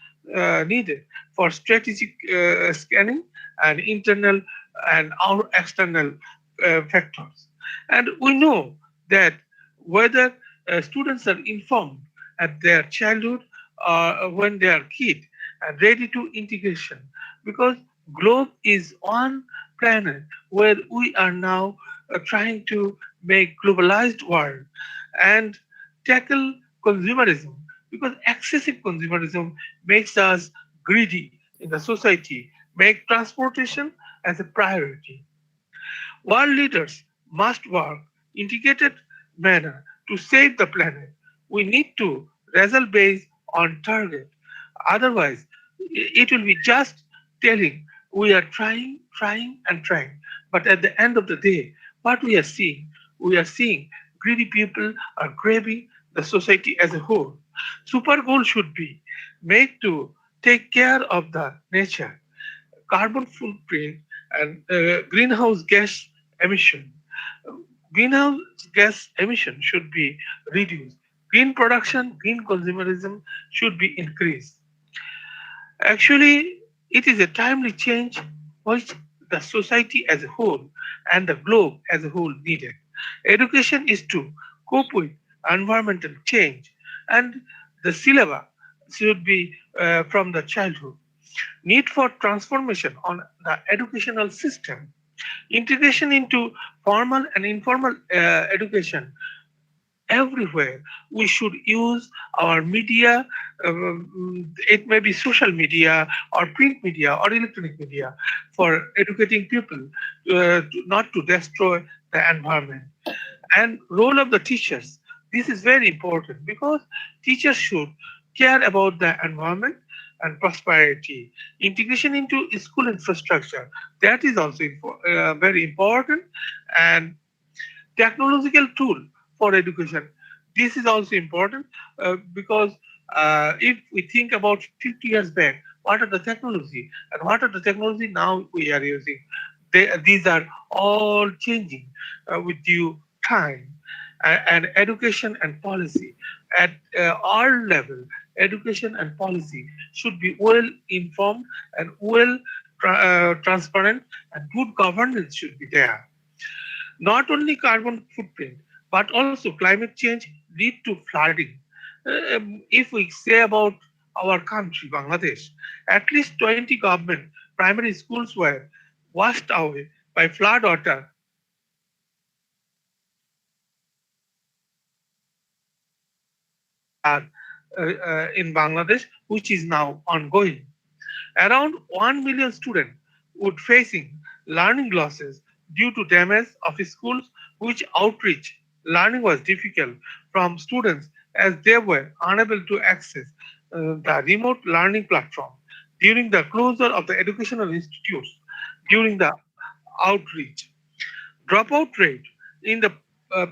needed for strategic scanning and internal and our external factors. And we know that whether students are informed at their childhood or when they are kid and ready to integration, because globe is one planet where we are now trying to make globalized world and tackle consumerism, because excessive consumerism makes us greedy in the society, make transportation as a priority. World leaders must work integrated manner to save the planet. We need to result based on target. Otherwise, it will be just telling we are trying, trying, and trying. But at the end of the day, what we are seeing greedy people are grabbing the society as a whole. Super goal should be made to take care of the nature, carbon footprint, and greenhouse gas emission. Greenhouse gas emission should be reduced. Green production, green consumerism should be increased. Actually, it is a timely change which the society as a whole and the globe as a whole needed. Education is to cope with environmental change, and the syllabus should be from the childhood. Need for transformation on the educational system, integration into formal and informal education everywhere. We should use our media, it may be social media or print media or electronic media, for educating people not to destroy the environment. And role of the teachers, this is very important because teachers should care about the environment and prosperity. Integration into school infrastructure, that is also very important. And technological tool for education, this is also important because if we think about 50 years back, what are the technology and what are the technology now we are using, these are all changing with due time. And education and policy at all level, education and policy should be well informed and well transparent, and good governance should be there. Not only carbon footprint, but also climate change lead to flooding. If we say about our country, Bangladesh, at least 20 government primary schools were washed away by flood water in Bangladesh, which is now ongoing. Around 1 million students would facing learning losses due to damage of schools, which outreach learning was difficult from students as they were unable to access the remote learning platform during the closure of the educational institutes during the outreach. Dropout rate in the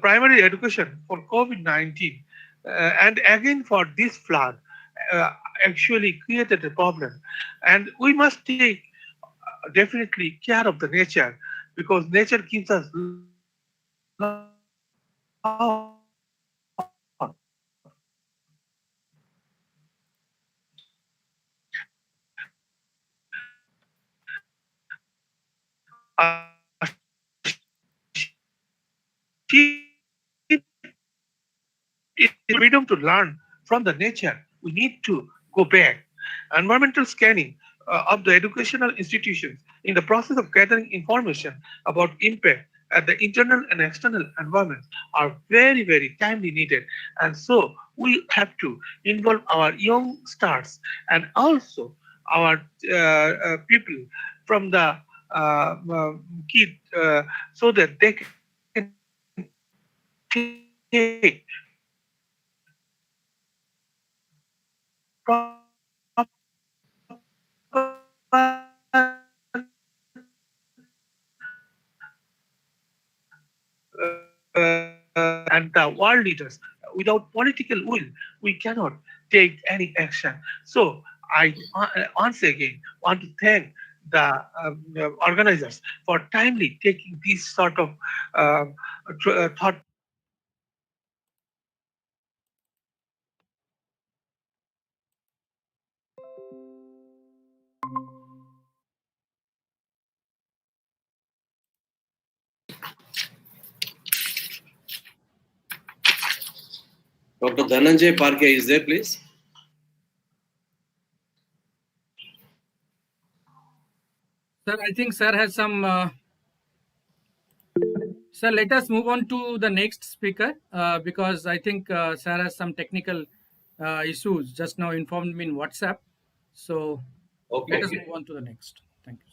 primary education for COVID-19 and again for this flood uh, actually created a problem. And we must take definitely care of the nature, because nature gives us freedom to learn from the nature. We need to go back. Environmental scanning of the educational institutions in the process of gathering information about impact at the internal and external environment are very, very timely needed. And so we have to involve our young stars and also our people from the kid so that they can take proper and the world leaders. Without political will, we cannot take any action. So I once again want to thank the organizers for timely taking this sort of thought. Dr. Dhananjay Parke is there, please. Sir, I think sir has some. Sir, let us move on to the next speaker because I think sir has some technical issues. Just now informed me in WhatsApp. So Okay. let us move on to the next. Thank you.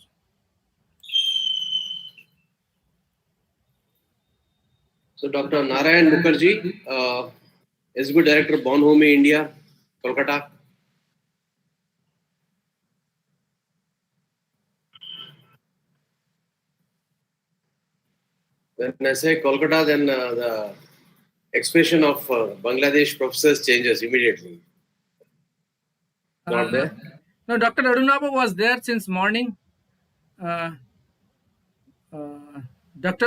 So Dr. Narayan Mukherjee, Executive Director, Bonhomie India, Kolkata. When I say Kolkata, then the expression of Bangladesh professors changes immediately. Not there? No, Dr. Arunabha was there since morning. Dr.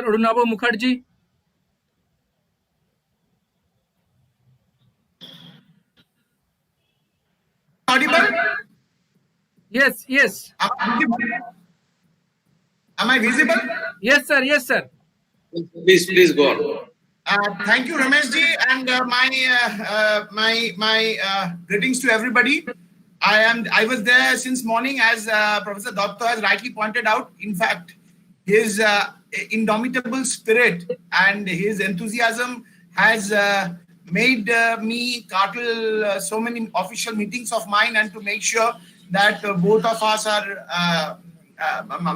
Arunabha Mukherjee. Audible? Yes, yes. Am I visible? Yes, sir. Yes, sir. Please go on. Thank you, Ramesh ji, and my greetings to everybody. I was there since morning, as Professor Datta has rightly pointed out. In fact, his indomitable spirit and his enthusiasm has made me curtail so many official meetings of mine, and to make sure that both of us are,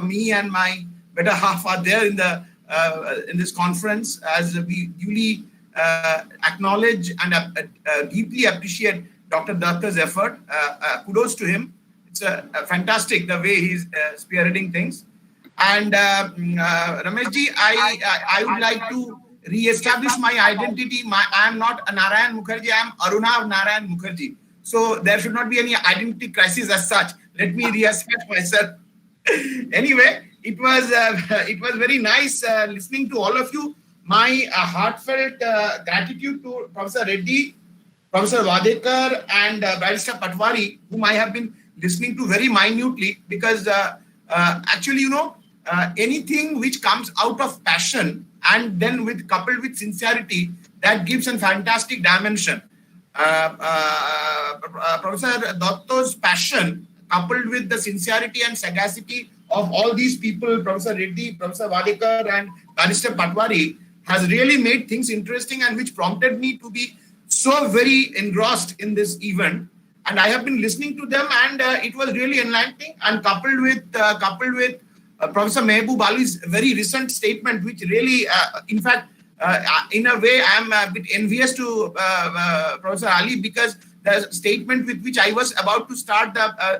me and my better half, are there in this conference, as we duly acknowledge and deeply appreciate Dr. Datta's effort. Kudos to him. It's fantastic the way he's spearheading things. And Ramesh ji, I would like to re-establish my identity. I am not Narayan Mukherjee, I am Aruna Narayan Mukherjee. So there should not be any identity crisis as such. Let me reassert myself. Anyway, it was very nice listening to all of you. My heartfelt gratitude to Professor Reddy, Professor Wadekar, and Barrister Patwari, whom I have been listening to very minutely, because actually, anything which comes out of passion and then coupled with sincerity, that gives a fantastic dimension. Professor Datta's passion, coupled with the sincerity and sagacity of all these people, Professor Reddy, Professor Wadekar, and Barrister Patwari, has really made things interesting, and which prompted me to be so very engrossed in this event. And I have been listening to them, and it was really enlightening. And coupled with Professor Mehboob Ali's very recent statement, which really, in fact, in a way, I am a bit envious to Professor Ali, because the statement with which I was about to start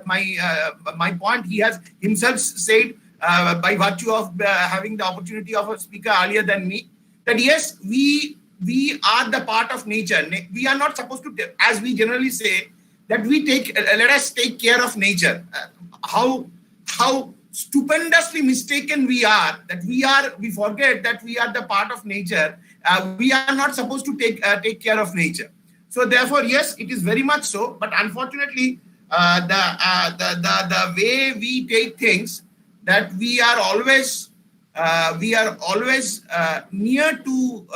my point, he has himself said, by virtue of having the opportunity of a speaker earlier than me, that yes, we are the part of nature. We are not supposed to, as we generally say, that let us take care of nature. How stupendously mistaken we are, that we forget that we are the part of nature. We are not supposed to take care of nature. So therefore, yes, it is very much so. But unfortunately, the way we take things, that we are always near to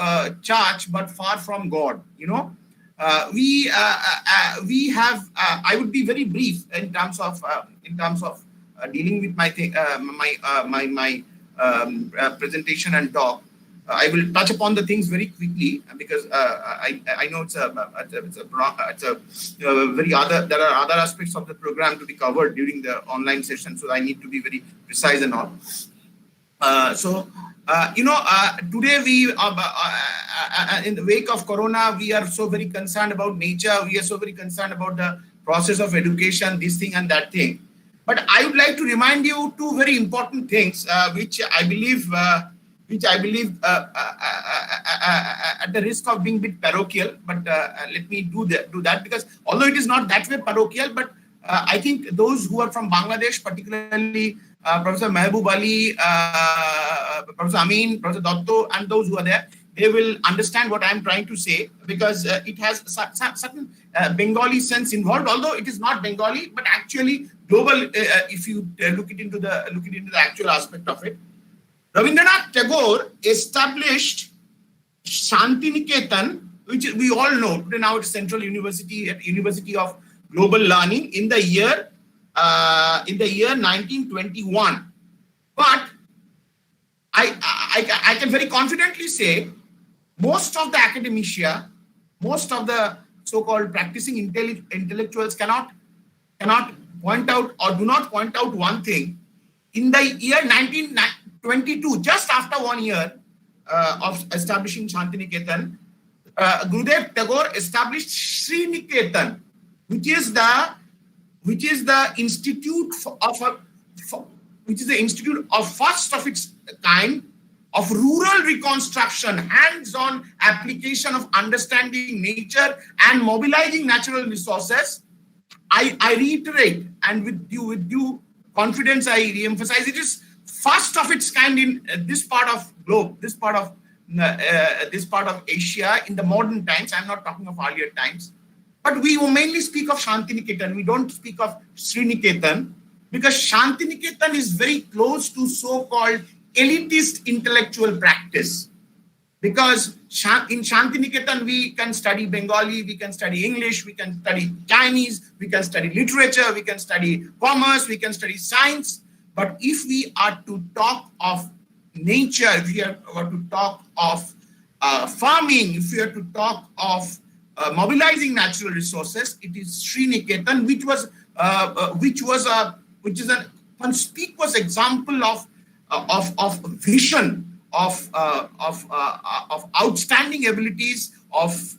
church, but far from God. We have. I would be very brief in terms of dealing with my presentation and talk. I will touch upon the things very quickly, because I know there are other aspects of the program to be covered during the online session, so I need to be very precise and all. Today we in the wake of Corona, we are so very concerned about nature. We are so very concerned about the process of education, this thing and that thing. But I would like to remind you two very important things, which I believe at the risk of being a bit parochial, but let me do that because although it is not that way parochial, but I think those who are from Bangladesh, particularly Professor Mehboob Ali, Professor Amin, Professor Dotto, and those who are there, they will understand what I'm trying to say because it has certain Bengali sense involved, although it is not Bengali, but actually global. If you look into the actual aspect of it, Rabindranath Tagore established Shantiniketan, which we all know today. Now it's Central University at University of Global Learning in the year 1921. But I can very confidently say most of the academia, most of the so-called practicing intellectuals cannot point out or do not point out one thing. In the year 1922, just after 1 year of establishing Shantiniketan, Gurudev Tagore established Sriniketan, which is the institute of first of its kind of rural reconstruction, hands-on application of understanding nature and mobilizing natural resources. I reiterate, and with due confidence, I re-emphasize, it is first of its kind in this part of globe, this part of Asia in the modern times. I'm not talking of earlier times, but we will mainly speak of Shantiniketan. We don't speak of Sriniketan because Shantiniketan is very close to so-called elitist intellectual practice. Because in Shantiniketan, we can study Bengali, we can study English, we can study Chinese, we can study literature, we can study commerce, we can study science. But if we are to talk of nature, if we are to talk of farming, if we are to talk of mobilizing natural resources, it is Sriniketan, which is a conspicuous example of vision, of outstanding abilities, of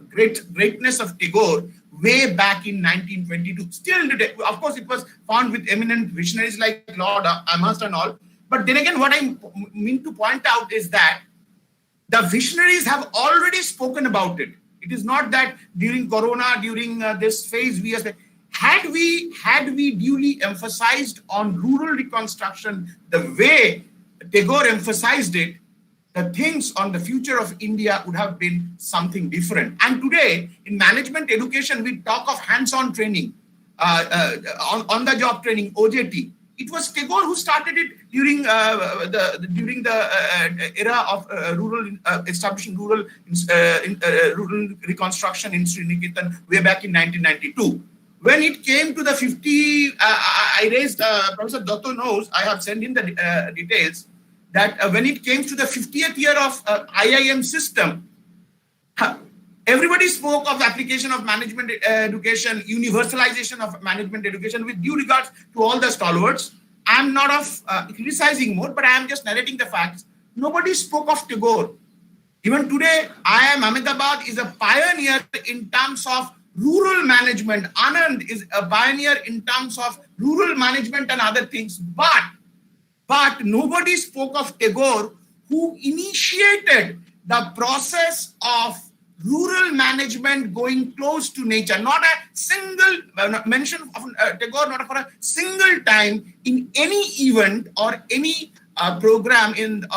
greatness of Tagore way back in 1922. Still today, of course, it was found with eminent visionaries like Lord Amherst and all. But then again, what I mean to point out is that the visionaries have already spoken about it. It is not that during Corona, during this phase, had we duly emphasized on rural reconstruction the way Tagore emphasized it, the things on the future of India would have been something different. And today, in management education, we talk of hands-on training, on-the-job training, OJT. It was Tagore who started it during the era of establishing rural reconstruction in Sriniketan way back in 1992. When it came to the 50, I raised, Professor Dotto knows, I have sent in the details, that when it came to the 50th year of IIM system, everybody spoke of the application of management education, universalization of management education with due regards to all the stalwarts. I'm not of criticizing more, but I am just narrating the facts. Nobody spoke of Tagore. Even today, IIM Ahmedabad is a pioneer in terms of rural management. Anand is a pioneer in terms of rural management and other things. But nobody spoke of Tagore, who initiated the process of rural management going close to nature. Not a single mention of Tagore, not for a single time in any event or any program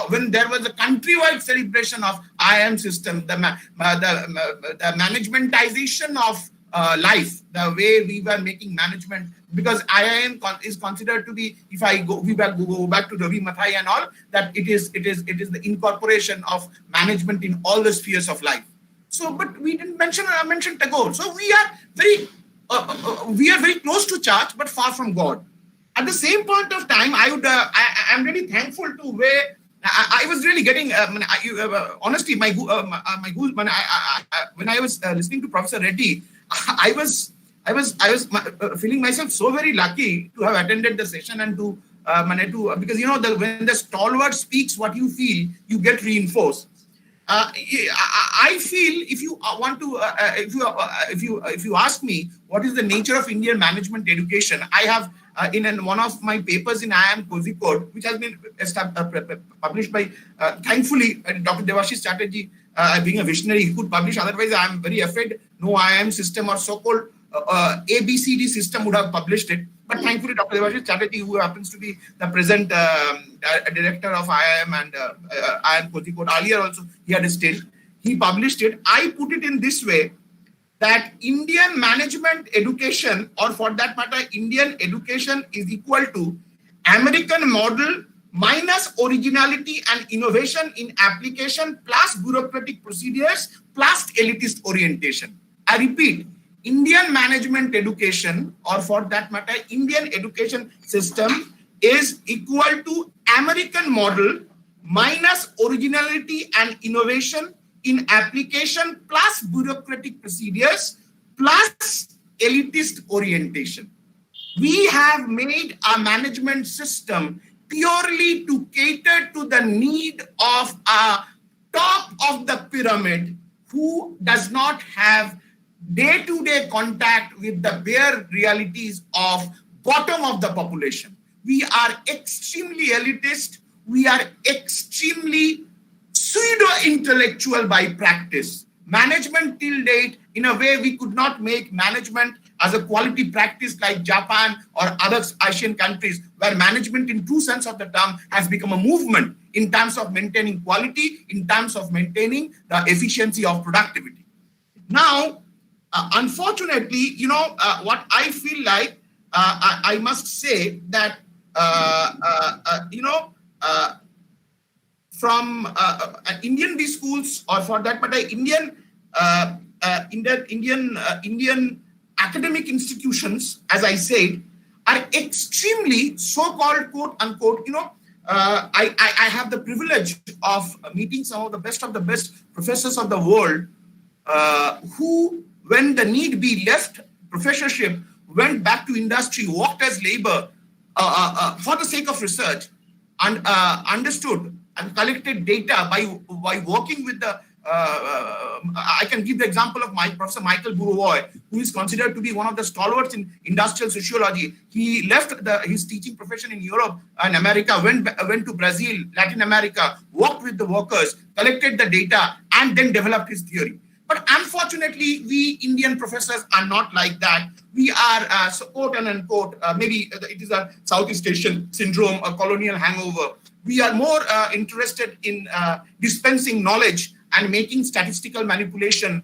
when there was a countrywide celebration of IIM system, the managementization of life, the way we were making management, because IIM is considered to be, if I go back to Ravi Mathai and all, that it is the incorporation of management in all the spheres of life. So, but we didn't mention Tagore. So we are very close to church, but far from God. At the same point of time, I'm really thankful to where I was really getting. Honestly, when I was listening to Professor Reddy, I was feeling myself so very lucky to have attended the session and to because when the stalwart speaks what you feel, you get reinforced. I feel if you want to, if you ask me what is the nature of Indian management education, I have in one of my papers in IIM Kozhikode, which has been published by, thankfully, Dr. Devashish Chatterjee, being a visionary, he could publish. Otherwise, I am very afraid no IIM system or so-called ABCD system would have published it. But thankfully, Dr. Devashish Chatterjee, who happens to be the present director of IIM and IIM Kozhikode, earlier also he had stayed. He published it. I put it in this way, that Indian management education, or for that matter, Indian education, is equal to American model minus originality and innovation in application plus bureaucratic procedures plus elitist orientation. I repeat, Indian management education, or for that matter, Indian education system, is equal to American model minus originality and innovation in application plus bureaucratic procedures plus elitist orientation. We have made a management system purely to cater to the need of a top of the pyramid who does not have day-to-day contact with the bare realities of bottom of the population. We are extremely elitist. We are extremely pseudo-intellectual by practice. Management till date, in a way, we could not make management as a quality practice like Japan or other Asian countries, where management in true sense of the term has become a movement in terms of maintaining quality, in terms of maintaining the efficiency of productivity. Now, unfortunately, what I feel like, I must say that, from Indian B schools, or for that matter, Indian academic institutions, as I said, are extremely so-called quote unquote, I have the privilege of meeting some of the best professors of the world, who, when the need be left professorship, went back to industry, worked as labor for the sake of research, and understood and collected data by working with the, I can give the example of Professor Michael Burawoy, who is considered to be one of the stalwarts in industrial sociology. He left his teaching profession in Europe and America, went to Brazil, Latin America, worked with the workers, collected the data, and then developed his theory. But unfortunately, we Indian professors are not like that. We are, quote and unquote, maybe it is a Southeast Asian syndrome, a colonial hangover. We are more interested in dispensing knowledge and making statistical manipulation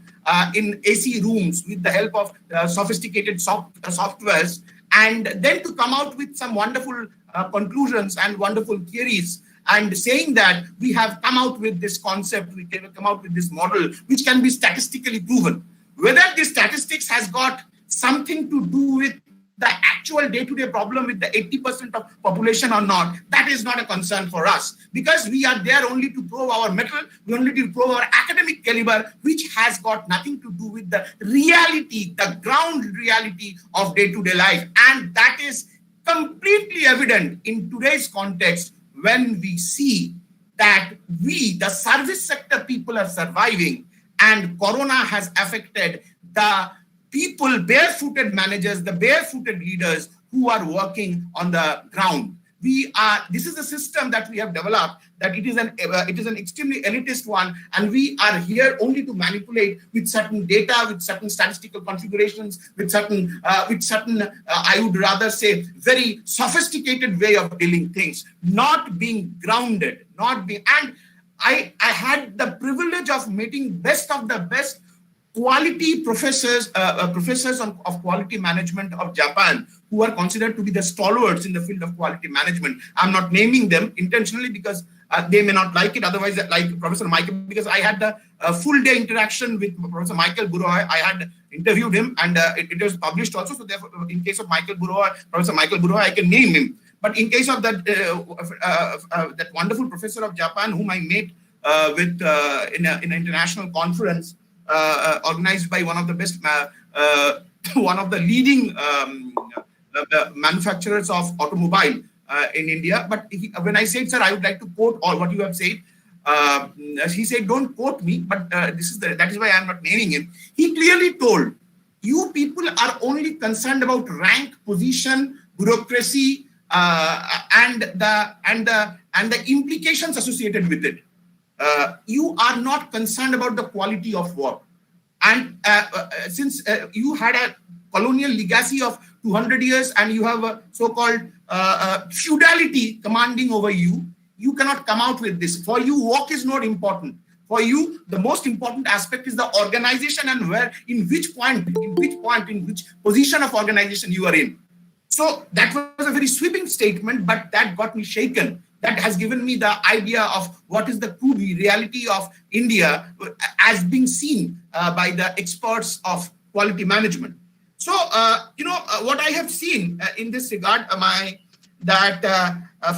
in AC rooms with the help of sophisticated softwares, and then to come out with some wonderful conclusions and wonderful theories, and saying that we have come out with this concept, we can come out with this model, which can be statistically proven. Whether the statistics has got something to do with the actual day-to-day problem with the 80% of population or not, that is not a concern for us, because we are there only to prove our mettle, we only to prove our academic caliber, which has got nothing to do with the reality, the ground reality of day-to-day life. And that is completely evident in today's context, when we see that we, the service sector people, are surviving, and Corona has affected the people, barefooted managers, the barefooted leaders who are working on the ground. This is a system that we have developed, that it is an extremely elitist one, and we are here only to manipulate with certain data, with certain statistical configurations, with certain, I would rather say, very sophisticated way of dealing things, not being grounded, and I had the privilege of meeting best of the best quality professors of quality management of Japan, who are considered to be the stalwarts in the field of quality management. I'm not naming them intentionally because they may not like it. Otherwise, like Professor Michael, because I had the full day interaction with Professor Michael Burawoy. I had interviewed him, and it was published also. So therefore, in case of Professor Michael Burawoy, I can name him. But in case of that wonderful professor of Japan, whom I met with in an international conference organized by one of the best, one of the leading manufacturers of automobile in India. But when I said, sir, I would like to quote all what you have said, he said, don't quote me, but that is why I'm not naming him. He clearly told, you people are only concerned about rank, position, bureaucracy, and the implications associated with it. You are not concerned about the quality of work. And since you had a colonial legacy of 200 years and you have a so-called feudality commanding over you, you cannot come out with this. For you, work is not important. For you, the most important aspect is the organization and in which position of organization you are in. So that was a very sweeping statement, but that got me shaken. That has given me the idea of what is the true reality of India as being seen by the experts of quality management. So, what I have seen in this regard,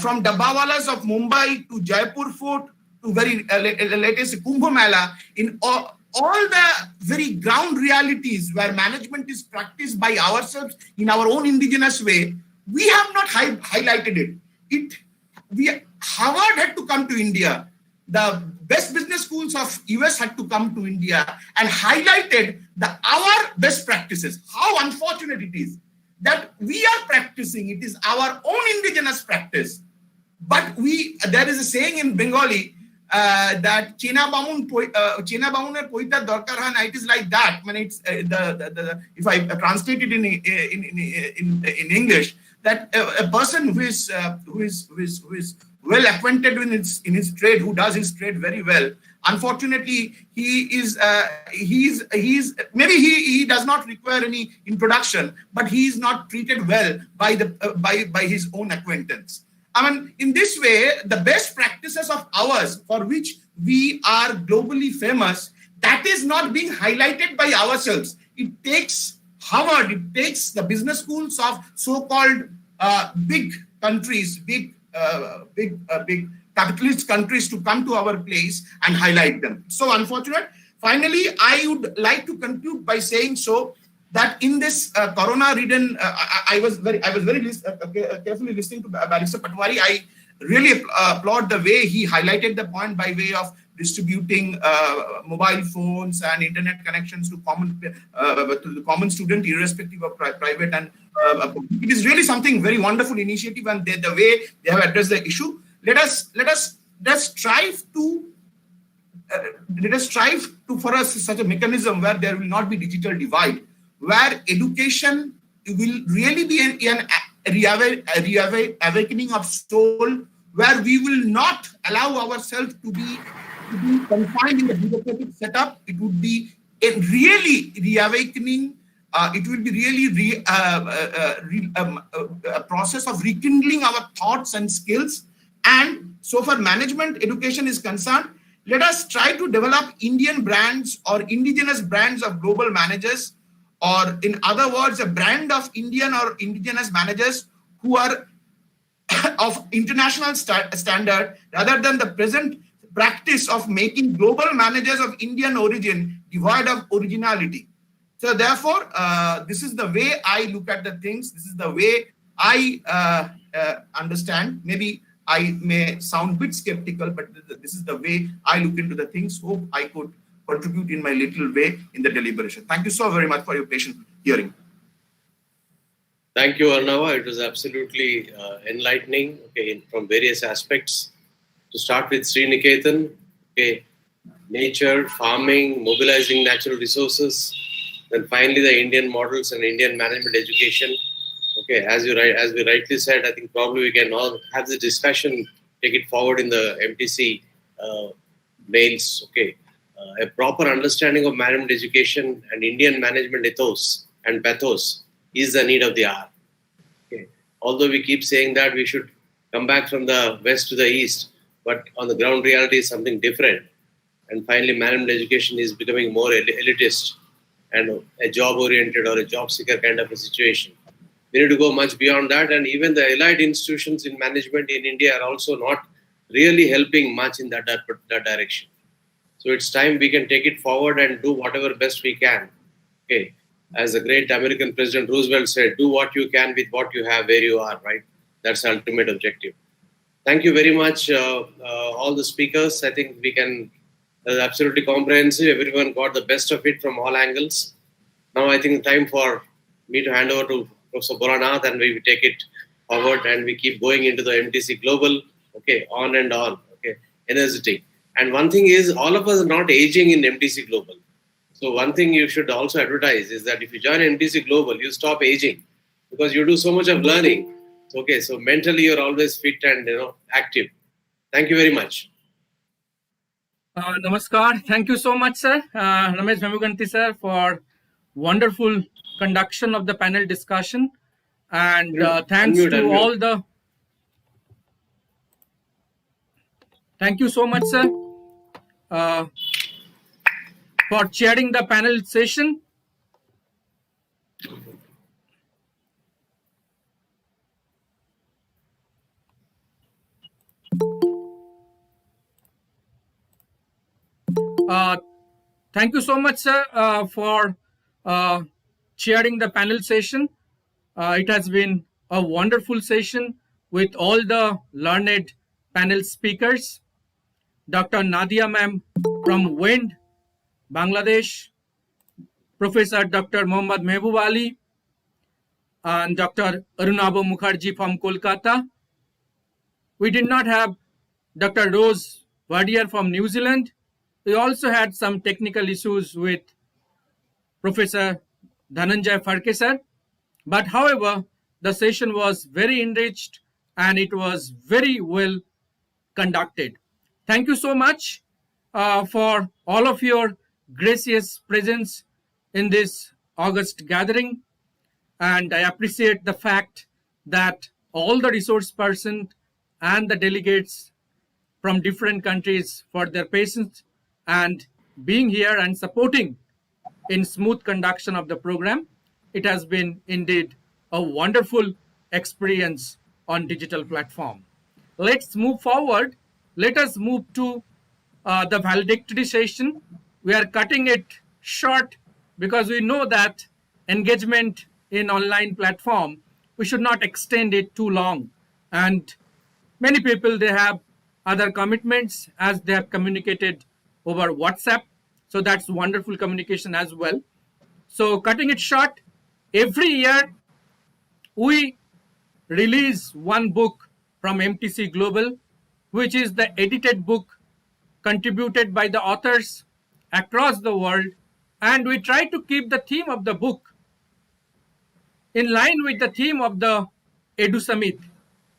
from Dabbawalas of Mumbai to Jaipur Fort to very latest Kumbh Mela, in all the very ground realities where management is practiced by ourselves in our own indigenous way, we have not highlighted it. Harvard had to come to India. The best business schools of US had to come to India and highlighted our best practices. How unfortunate it is that we are practicing. It is our own indigenous practice. But there is a saying in Bengali that Chena Bamun Poita Dorkar Han. It is like that. When it's if I translate it in English, that a person who is well acquainted in his trade, who does his trade very well, unfortunately, he does not require any introduction, but he is not treated well by his own acquaintance. I mean, in this way, the best practices of ours, for which we are globally famous, that is not being highlighted by ourselves. It takes Harvard, it takes the business schools of so-called big countries, big capitalist countries to come to our place and highlight them. So unfortunate. Finally, I would like to conclude by saying that in this corona-ridden, I was very carefully listening to Barrister Patwari. I really applaud the way he highlighted the point by way of distributing mobile phones and internet connections to the common student, irrespective of private and it is really something very wonderful initiative, and the way they have addressed the issue. Let us strive to for us such a mechanism where there will not be digital divide, where education will really be an reawakening of soul, where we will not allow ourselves to be confined in the bureaucratic setup. It would be a really reawakening. It will be really a process of rekindling our thoughts and skills. And so far management education is concerned, let us try to develop Indian brands or indigenous brands of global managers, or in other words, a brand of Indian or indigenous managers who are of international standard, rather than the present practice of making global managers of Indian origin devoid of originality. So therefore, this is the way I look at the things. This is the way I understand. Maybe I may sound a bit skeptical, but this is the way I look into the things. Hope I could contribute in my little way in the deliberation. Thank you so very much for your patient hearing. Thank you, Arnava. It was absolutely enlightening, from various aspects. To start with Sriniketan, nature, farming, mobilizing natural resources, then finally the Indian models and Indian management education. As we rightly said, I think probably we can all have the discussion, take it forward in the MTC mails. A proper understanding of management education and Indian management ethos and pathos is the need of the hour. Although we keep saying that we should come back from the west to the east, but on the ground reality is something different. And finally, management education is becoming more elitist and a job-oriented or a job-seeker kind of a situation. We need to go much beyond that, and even the allied institutions in management in India are also not really helping much in that direction. So it's time we can take it forward and do whatever best we can. As the great American President Roosevelt said, do what you can with what you have where you are, right? That's the ultimate objective. Thank you very much, all the speakers. I think it was absolutely comprehensive. Everyone got the best of it from all angles. Now I think time for me to hand over to Professor Bolanath, and we take it forward and we keep going into the MTC Global, okay, on and on, okay, energetic. And one thing is, all of us are not aging in MTC Global. So one thing you should also advertise is that if you join MTC Global, you stop aging because you do so much of learning. Okay, so mentally you're always fit and active. Thank you very much. Namaskar. Thank you so much, sir. Ramesh Memuganti, sir, for wonderful conduction of the panel discussion. And thanks to all the... Thank you so much, sir, for chairing the panel session. Thank you so much, sir, for chairing the panel session. It has been a wonderful session with all the learned panel speakers. Dr. Nadia ma'am from WIND, Bangladesh, Professor Dr. Mohammad Mehboob Ali, and Dr. Arunabha Mukherjee from Kolkata. We did not have Dr. Rose Wadier from New Zealand. We also had some technical issues with Professor Dhananjay Farke sir. But however, the session was very enriched and it was very well conducted. Thank you so much for all of your gracious presence in this August gathering. And I appreciate the fact that all the resource persons and the delegates from different countries for their patience and being here and supporting in smooth conduction of the program. It has been indeed a wonderful experience on digital platform. Let's move forward. Let us move to the valedictory session. We are cutting it short because we know that engagement in online platform, we should not extend it too long. And many people, they have other commitments as they have communicated over WhatsApp. So that's wonderful communication as well. So cutting it short, every year we release one book from MTC Global, which is the edited book contributed by the authors across the world. And we try to keep the theme of the book in line with the theme of the Edu Summit,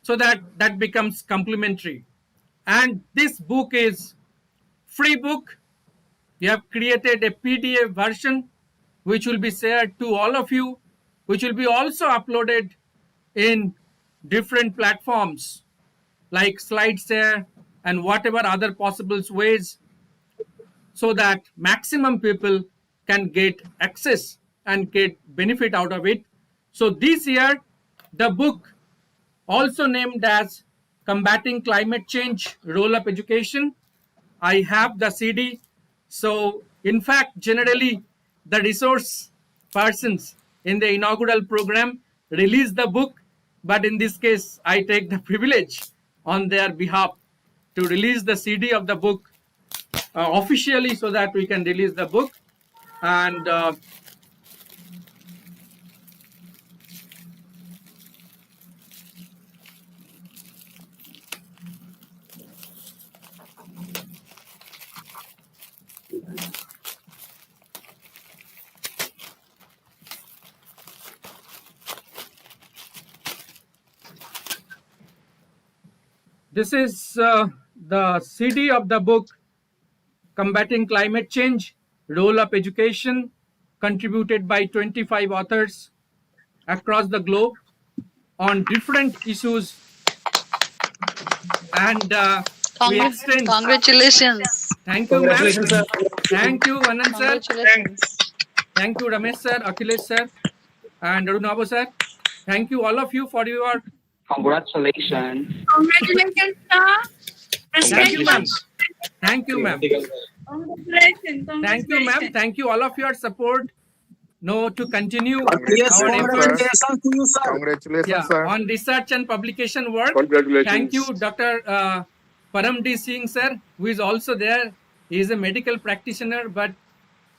so that becomes complementary. And this book is free book. We have created a PDF version which will be shared to all of you, which will be also uploaded in different platforms like SlideShare and whatever other possible ways, so that maximum people can get access and get benefit out of it. So this year, the book, also named as Combating Climate Change, Roll-Up Education, I have the CD. So in fact, generally, the resource persons in the inaugural program release the book, but in this case, I take the privilege on their behalf to release the CD of the book officially, so that we can release the book. And this is the CD of the book, Combating Climate Change, Roll-Up Education, contributed by 25 authors across the globe on different issues. And we extend... Congratulations. Thank you, ma'am. Thank you, Anand sir. Congratulations. Thank you, Ramesh sir, Akhilesh sir, and Arunabha sir. Thank you, all of you, for your... Congratulations. Congratulations, sir. Thank you, ma'am. Thank you, ma'am. Congratulations. Thank you, ma'am. Thank you, all of your support. No, to continue Yes, our efforts. congratulations to you, sir. Congratulations, sir. On research and publication work. Congratulations. Thank you, Dr. Paramdeep Singh, sir, who is also there. He is a medical practitioner, but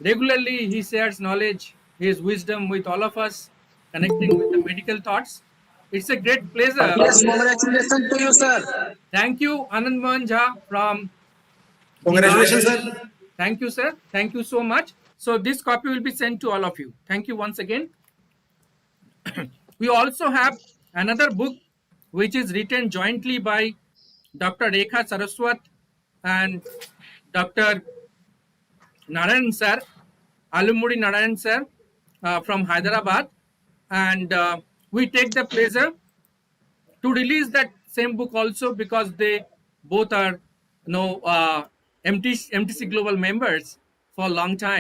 regularly he shares knowledge, his wisdom with all of us. connecting with the medical thoughts. It's a great pleasure. Yes, congratulations to you, sir. Thank you, Anand Mohan Jha from. Congratulations, sir. Thank you, sir. Thank you so much. So this copy will be sent to all of you. Thank you once again. We also have another book which is written jointly by Dr. Rekha Saraswat and Dr. Narayan sir, Alumudi Narayan sir from Hyderabad. And we take the pleasure to release that same book also because they both are MTC Global members for a long time.